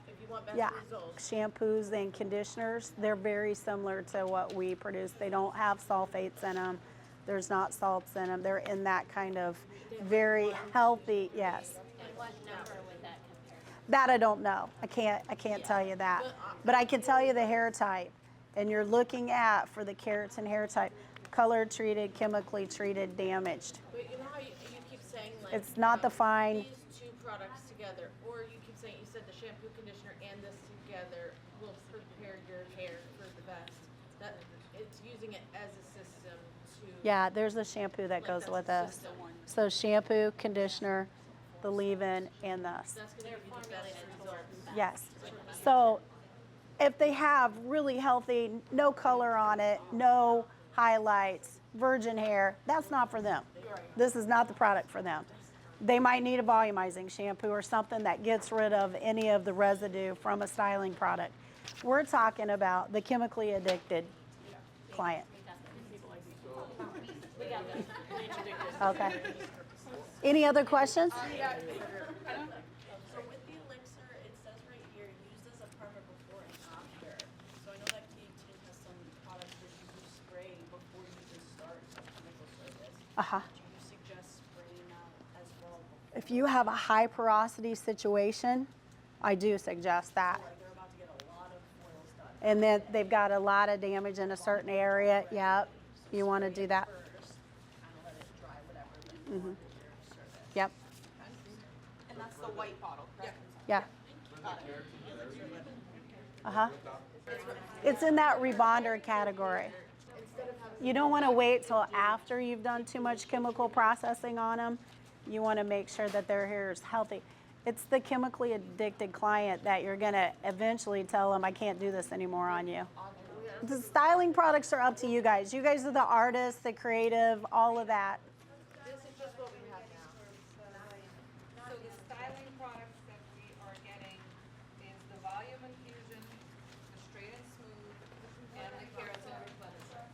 if you want best Yeah, results? shampoos and conditioners, they're very similar to what we produce. They don't have sulfates in them. There's not salts in them. They're in that kind of very healthy, yes. And what number would that compare to? That I don't know. I can't tell you that. But I can tell you the hair type. And you're looking at, for the keratin hair type, color treated, chemically treated, damaged. But you know how you keep saying like It's not the fine. these two products together, or you keep saying, you said the shampoo, conditioner, and this together will prepare your hair for the best. That it's using it as a system to. Yeah, there's a shampoo that goes that's with the this. system. So shampoo, conditioner, the leave-in, and this. That's gonna give you the best results. Yes. So if they have really healthy, no color on it, no highlights, virgin hair, that's not for them. This is not the product for them. They might need a volumizing shampoo or something that gets rid of any of the residue from a styling product. We're talking about the chemically addicted client. Okay. Any other questions? So with the elixir, it says right here, used as a primer before and after. So I know that K18 has some products that you can spray before you even start a chemical service. Uh-huh. Do you suggest spraying that as well? If you have a high porosity situation, I do suggest that. Like they're about to get a lot of foils done And then they've got a lot of damage in a certain area. Yep. You want to do that. first, kind of let it dry, whatever, then you want your service. Yep. And that's the white bottle, correct? Yeah. Uh-huh. It's in that rebonder category. You don't want to wait till after you've done too much chemical processing on them. You want to make sure that their hair is healthy. It's the chemically addicted client that you're going to eventually tell them, I can't do this anymore on you. We The styling products are up to you guys. You guys are the artists, the creative, all of that. This is just what we have now. So the styling products that we are getting is the volume infusion, the straight and smooth, and the keratin replenisher.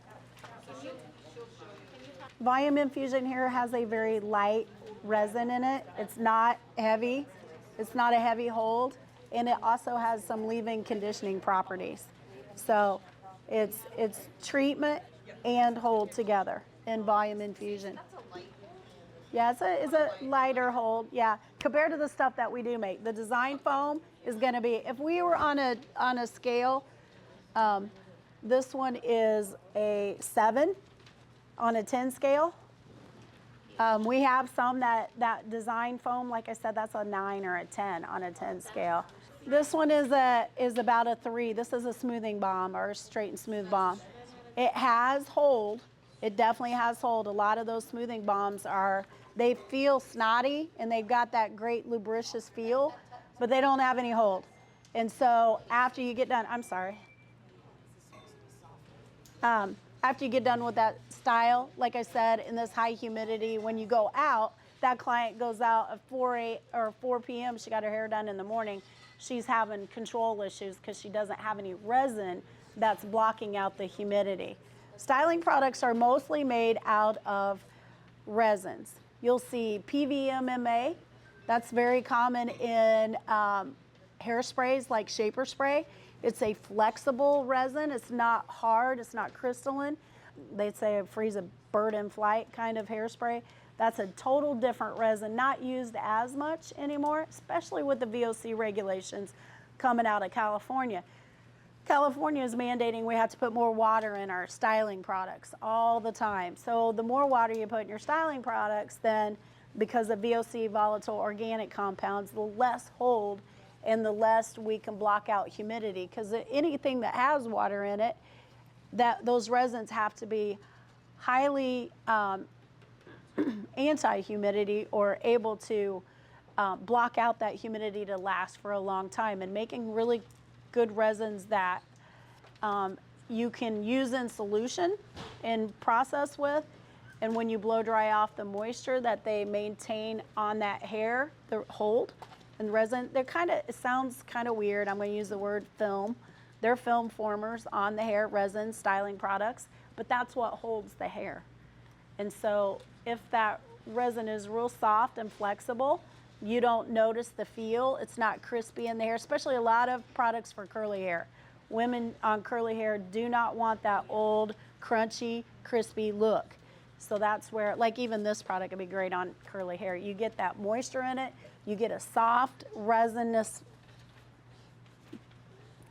So she'll show you. Volume Infusion here has a very light resin in it. It's not heavy. It's not a heavy hold. And it also has some leave-in conditioning properties. So it's treatment and hold together in Volume Infusion. Yeah, it's a lighter hold. Yeah, compared to the stuff that we do make. The design foam is going to be, if we were on a scale, this one is a 7 on a 10 scale. We have some that design foam, like I said, that's a 9 or a 10 on a 10 scale. This one is about a 3. This is a smoothing balm or a straight and smooth balm. It has hold. It definitely has hold. A lot of those smoothing balms they feel snotty and they've got that great lubricious feel, but they don't have any hold. And so after you get done, I'm sorry. After you get done with that style, like I said, in this high humidity, when you go out, that client goes out at 4 p.m. She got her hair done in the morning. She's having control issues because she doesn't have any resin that's blocking out the humidity. Styling products are mostly made out of resins. You'll see PVMMA. That's very common in hairsprays like shaper spray. It's a flexible resin. It's not hard. It's not crystalline. They say it frees a bird in flight kind of hairspray. That's a total different resin, not used as much anymore, especially with the VOC regulations coming out of California. California is mandating we have to put more water in our styling products all the time. So the more water you put in your styling products, then because of VOC, volatile organic compounds, the less hold and the less we can block out humidity. Because anything that has water in it, those resins have to be highly anti-humidity or able to block out that humidity to last for a long time. And making really good resins that you can use in solution and process with, and when you blow dry off the moisture that they maintain on that hair, the hold and resin, it sounds kind of weird. I'm going to use the word film. They're film formers on the hair, resin, styling products, but that's what holds the hair. And so if that resin is real soft and flexible, you don't notice the feel. It's not crispy in the hair, especially a lot of products for curly hair. Women on curly hair do not want that old, crunchy, crispy look. So that's where, like even this product would be great on curly hair. You get that moisture in it. You get a soft, resinous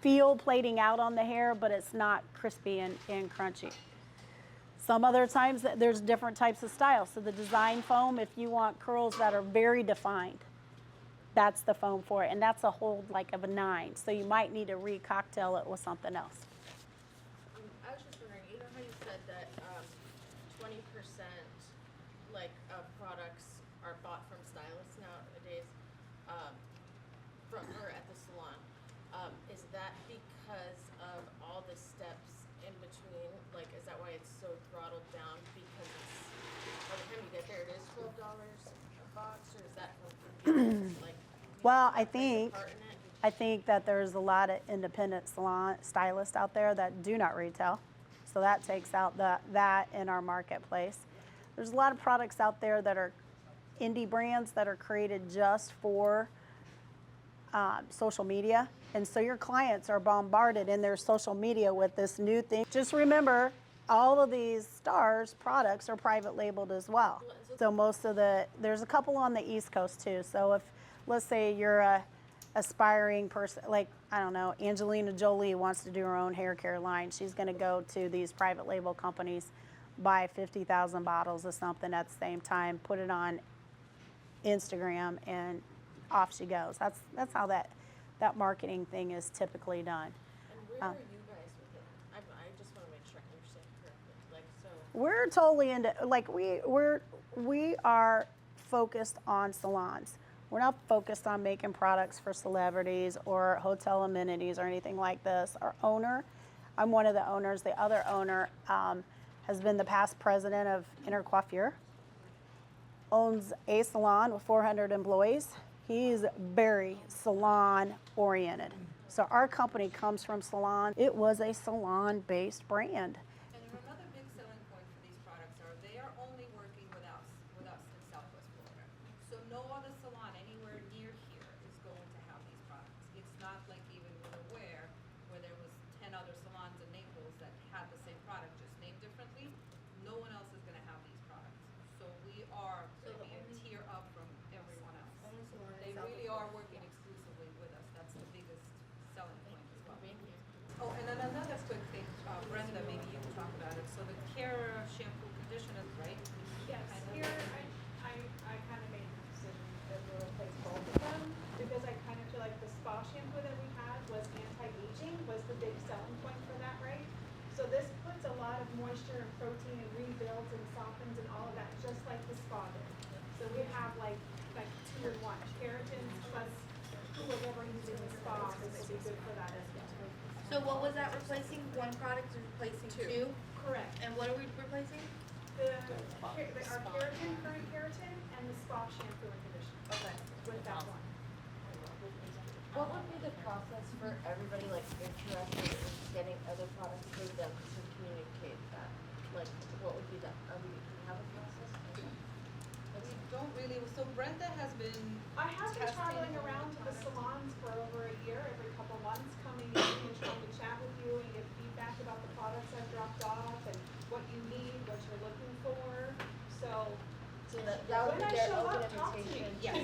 feel plating out on the hair, but it's not crispy and crunchy. Some other times there's different types of styles. So the design foam, if you want curls that are very defined, that's the foam for it. And that's a hold like of a 9. So you might need to recocktail it with something else. I was just wondering, you know how you said that 20% like of products are bought from stylists nowadays, or at the salon. Is that because of all the steps in between? Like, is that why it's so throttled down? Because it's, by the time you get there, it is $12 a box, or is that from convenience? Like, Well, I play a think part in it? I think that there's a lot of independent salon stylists out there that do not retail. So that takes out that in our marketplace. There's a lot of products out there that are indie brands that are created just for social media. And so your clients are bombarded in their social media with this new thing. Just remember, all of these stars products are private labeled as well. So there's a couple on the East Coast too. So if, let's say you're a aspiring person, like, I don't know, Angelina Jolie wants to do her own hair care line. She's going to go to these private label companies, buy 50,000 bottles of something at the same time, put it on Instagram, and off she goes. That's how that marketing thing is typically done. And where are you guys with it? I just want to make sure I understand correctly. Like, so. We're totally into, like, we are focused on salons. We're not focused on making products for celebrities or hotel amenities or anything like this. Our owner I'm one of the owners. The other owner has been the past president of Intercoiffure, owns a salon with 400 employees. He's very salon oriented. So our company comes from salon. It was a salon-based brand. And another big selling point for these products are they are only working with us in Southwest Florida. So no other salon anywhere near here is going to have these products. It's not like even with Aware, where there was 10 other salons in Naples that had the same product, just named differently. No one else is gonna have these products. So we are gonna be a tier up from everyone else. They really are working exclusively with us. That's the biggest selling point as well. Oh, and then another quick thing, Brenda, maybe you can talk about it. So the Cara shampoo conditioner, right? Yes, here I kind of made the decision that we'll replace both of them because I kind of feel like the spa shampoo that we had was anti-aging, was the big selling point for that, right? So this puts a lot of moisture and protein and rebuilds and softens and all of that, just like the spa did. So we have like 2 in 1, keratin plus whoever using the spa is going to be good for that as well. So what was that replacing? One product is replacing two? Correct. And what are we replacing? Our keratin, current keratin, and the spa shampoo and conditioner. Okay. With that one. What would be the process for everybody like interested in getting other products through them to communicate that? Like, what would be the, do we have a process? We don't really, so Brenda has been I have been testing traveling all around to the products. salons for over a year, every couple months, coming in and trying to chat with you and get feedback about the products I've dropped off and what you need, what you're looking for. So So that would when be I their show open up, talk to me. invitation. Yes.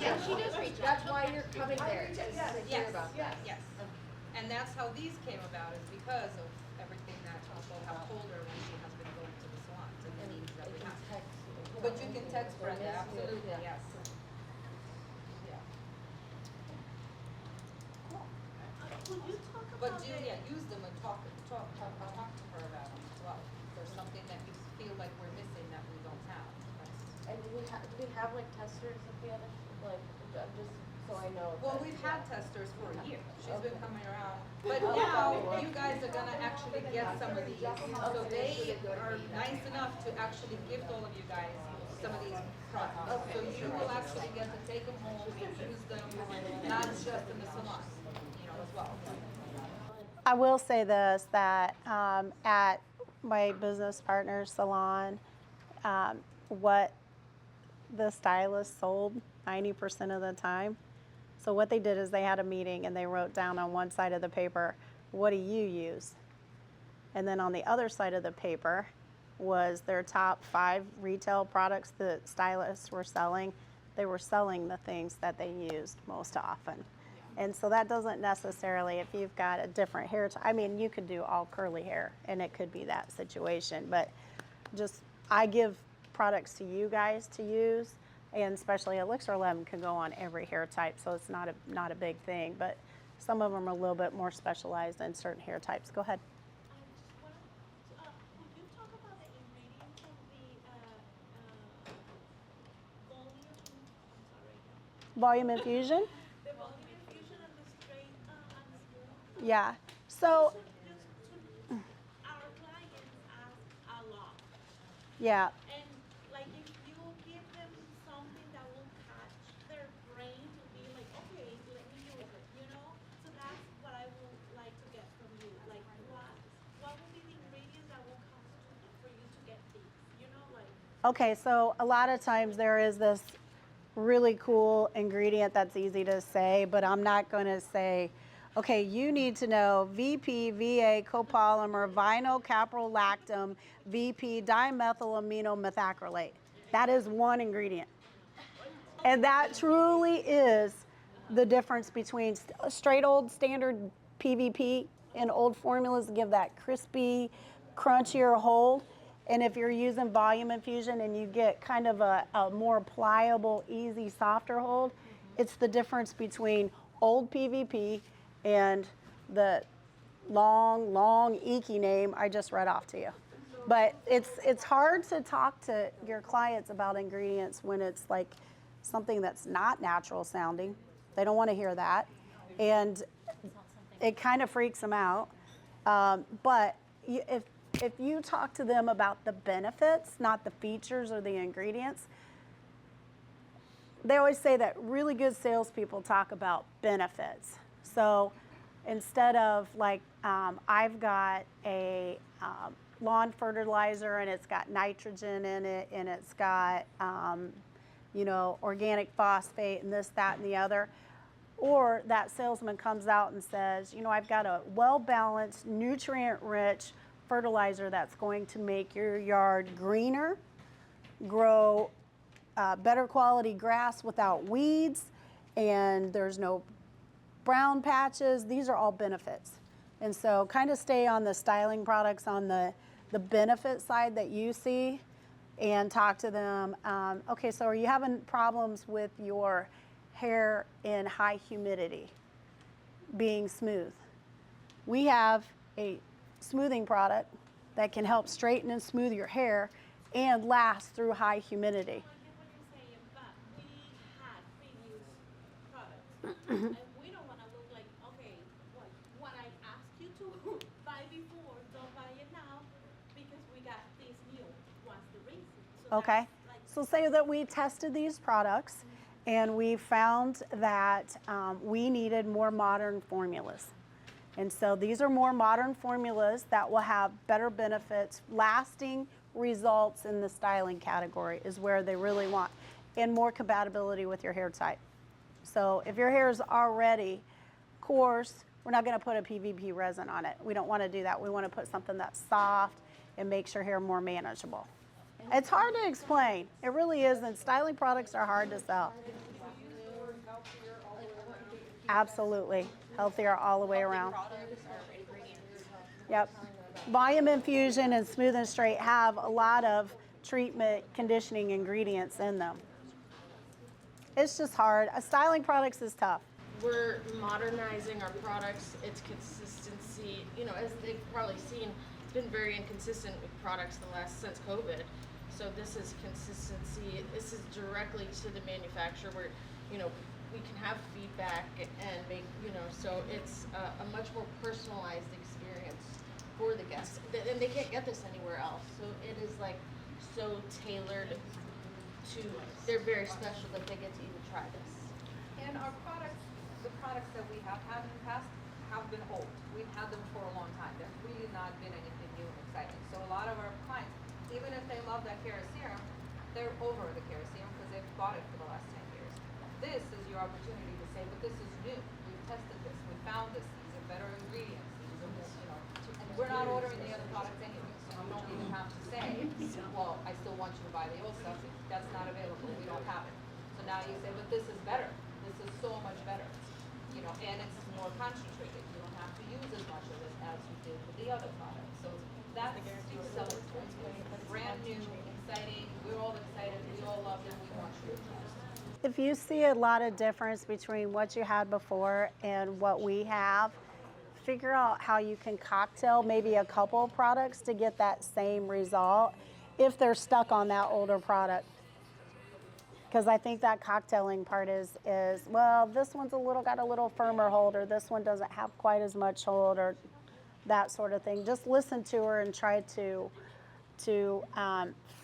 Yeah, she does reach That's why you're coming I there, reach is out, to yes, hear about yes. that. Yes. And that's how these came about, is because of everything that people have told her when she has been going to the salons and the And needs that it we can have. text. But you can text They're Brenda, missing it, absolutely, yeah. yes. Yeah. Could you talk But about do, yeah, use them and talk to her about them as well. If there's something that you feel like we're missing that we don't have. That's- And do we have like testers at the other, like, I'm just, so I know. Well, that- we've had testers for a year. She's been Okay. coming around. But now, you guys are gonna actually get some of these. So they are nice enough to actually gift all of you guys some of these products. So you will actually get to take them home and use them, not just in the salon, as well. I will say this, that at my business partner's salon, what the stylist sold 90% of the time. So what they did is they had a meeting and they wrote down on one side of the paper, what do you use? And then on the other side of the paper was their top 5 retail products that stylists were selling. They were selling the things that they used most often. And so that doesn't necessarily, if you've got a different hair type, I mean, you could do all curly hair and it could be that situation, but just, I give products to you guys to use, and especially Elixir 11 can go on every hair type, so it's not a big thing, but some of them are a little bit more specialized in certain hair types. Go ahead. Could you talk about the ingredients of the Volume infusion? the volume infusion and the straight and the smooth? Yeah. So, Our clients ask a lot, yeah. and like if you give them something that will catch their brain to be like, okay, let me use it, So that's what I would like to get from you. Like, what would be the ingredients that will constitute for you to get these? Okay, so a lot of times there is this really cool ingredient that's easy to say, but I'm not going to say, okay, you need to know VP, VA, copolymer, vinyl caprolactam, VP, dimethylamino methacrylate. That is one ingredient. And that truly is the difference between straight old standard PVP and old formulas give that crispy, crunchier hold. And if you're using volume infusion and you get kind of a more pliable, easy, softer hold, it's the difference between old PVP and the long, eeky name I just read off to you. But it's hard to talk to your clients about ingredients when it's like something that's not natural sounding. They don't want to hear that. And it kind of freaks them out. But if you talk to them about the benefits, not the features or the ingredients, they always say that really good salespeople talk about benefits. So instead of like, I've got a lawn fertilizer and it's got nitrogen in it and it's got, organic phosphate and this, that, and the other. Or that salesman comes out and says, I've got a well-balanced, nutrient-rich fertilizer that's going to make your yard greener, grow better quality grass without weeds, and there's no brown patches. These are all benefits. And so kind of stay on the styling products on the benefit side that you see and talk to them. Okay, so are you having problems with your hair in high humidity being smooth? We have a smoothing product that can help straighten and smooth your hair and last through high humidity. What you're saying, but we had previous products, and we don't want to look like, okay, what I asked you to buy before, don't buy it now, because we got these new. What's the reason? So Okay, that's like, so say that we tested these products and we found that we needed more modern formulas. And so these are more modern formulas that will have better benefits, lasting results in the styling category is where they really want, and more compatibility with your hair type. So if your hair is already coarse, we're not going to put a PVP resin on it. We don't want to do that. We want to put something that's soft and makes your hair more manageable. It's hard to explain. It really is, and styling products are hard to sell. Absolutely. Healthier all the way around. Yep. Volume Infusion and Smooth and Straight have a lot of treatment conditioning ingredients in them. It's just hard. Styling products is tough. We're modernizing our products. It's consistency. As they've probably seen, it's been very inconsistent with products since COVID. So this is consistency. This is directly to the manufacturer where, we can have feedback and make, so it's a much more personalized experience for the guests. And they can't get this anywhere else. So it is like so tailored to, they're very special that they get to even try this. And our products, the products that we have had in the past have been old. We've had them for a long time. There's really not been anything new and exciting. So a lot of our clients, even if they love that Serum, they're over the Serum because they've bought it for the last 10 years. This is your opportunity to say, but this is new. We've tested this. We found this. These are better ingredients. These are more, and we're not ordering the other products anyway. So you don't even have to say, well, I still want you to buy the old stuff. That's not available. We don't have it. So now you say, but this is better. This is so much better. And it's more concentrated. You don't have to use as much of it as you did with the other products. So that's the selling point. Brand new, exciting. We're all excited. We all love them. We want you to try. If you see a lot of difference between what you had before and what we have, figure out how you can cocktail maybe a couple of products to get that same result if they're stuck on that older product. Because I think that cocktailing part is, well, this one's got a little firmer hold, or this one doesn't have quite as much hold, or that sort of thing. Just listen to her and try to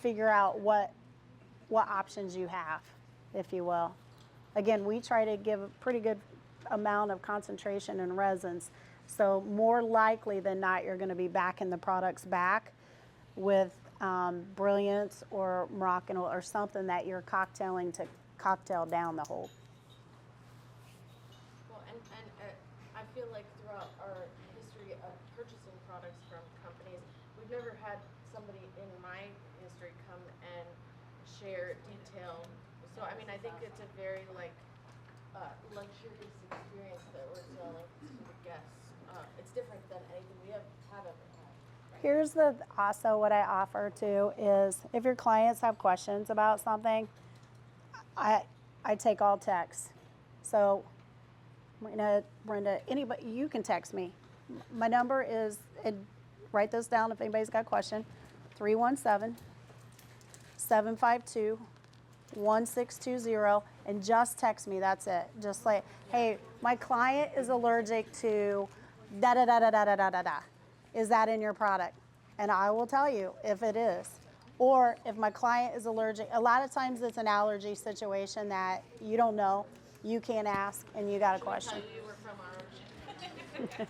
figure out what options you have, if you will. Again, we try to give a pretty good amount of concentration in resins. So more likely than not, you're going to be backing the products back with Brilliance or Moroccan or something that you're cocktailing to cocktail down the hold. Well, and I feel like throughout our history of purchasing products from companies, we've never had somebody in my history come and share detail. So, I mean, I think it's a very luxurious experience that we're selling to the guests. It's different than anything we have ever had. Here's also what I offer too is if your clients have questions about something, I take all texts. So Brenda, anybody, you can text me. My number is, write this down if anybody's got a question, 317-752-1620, and just text me, that's it. Just like, hey, my client is allergic to da-da-da-da-da-da-da-da. is that in your product? And I will tell you if it is. Or if my client is allergic, a lot of times it's an allergy situation that you don't know, you can't ask, and you got a question. Tell you we're from our origin.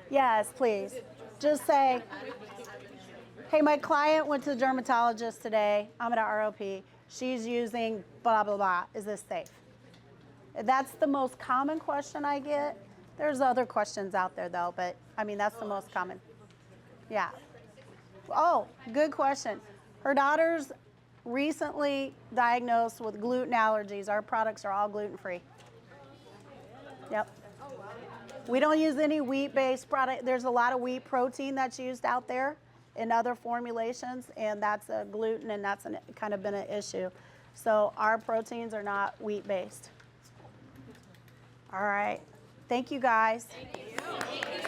Yes, please. Just say, hey, my client went to the dermatologist today. I'm at a ROP. She's using blah, blah, blah. Is this safe? That's the most common question I get. There's other questions out there, though, but I mean, that's the most common. Yeah. Oh, good question. Her daughter's recently diagnosed with gluten allergies. Our products are all gluten-free. Yep. We don't use any wheat-based product. There's a lot of wheat protein that's used out there in other formulations, and that's a gluten, and that's kind of been an issue. So our proteins are not wheat-based. All right. Thank you, guys. Thank you.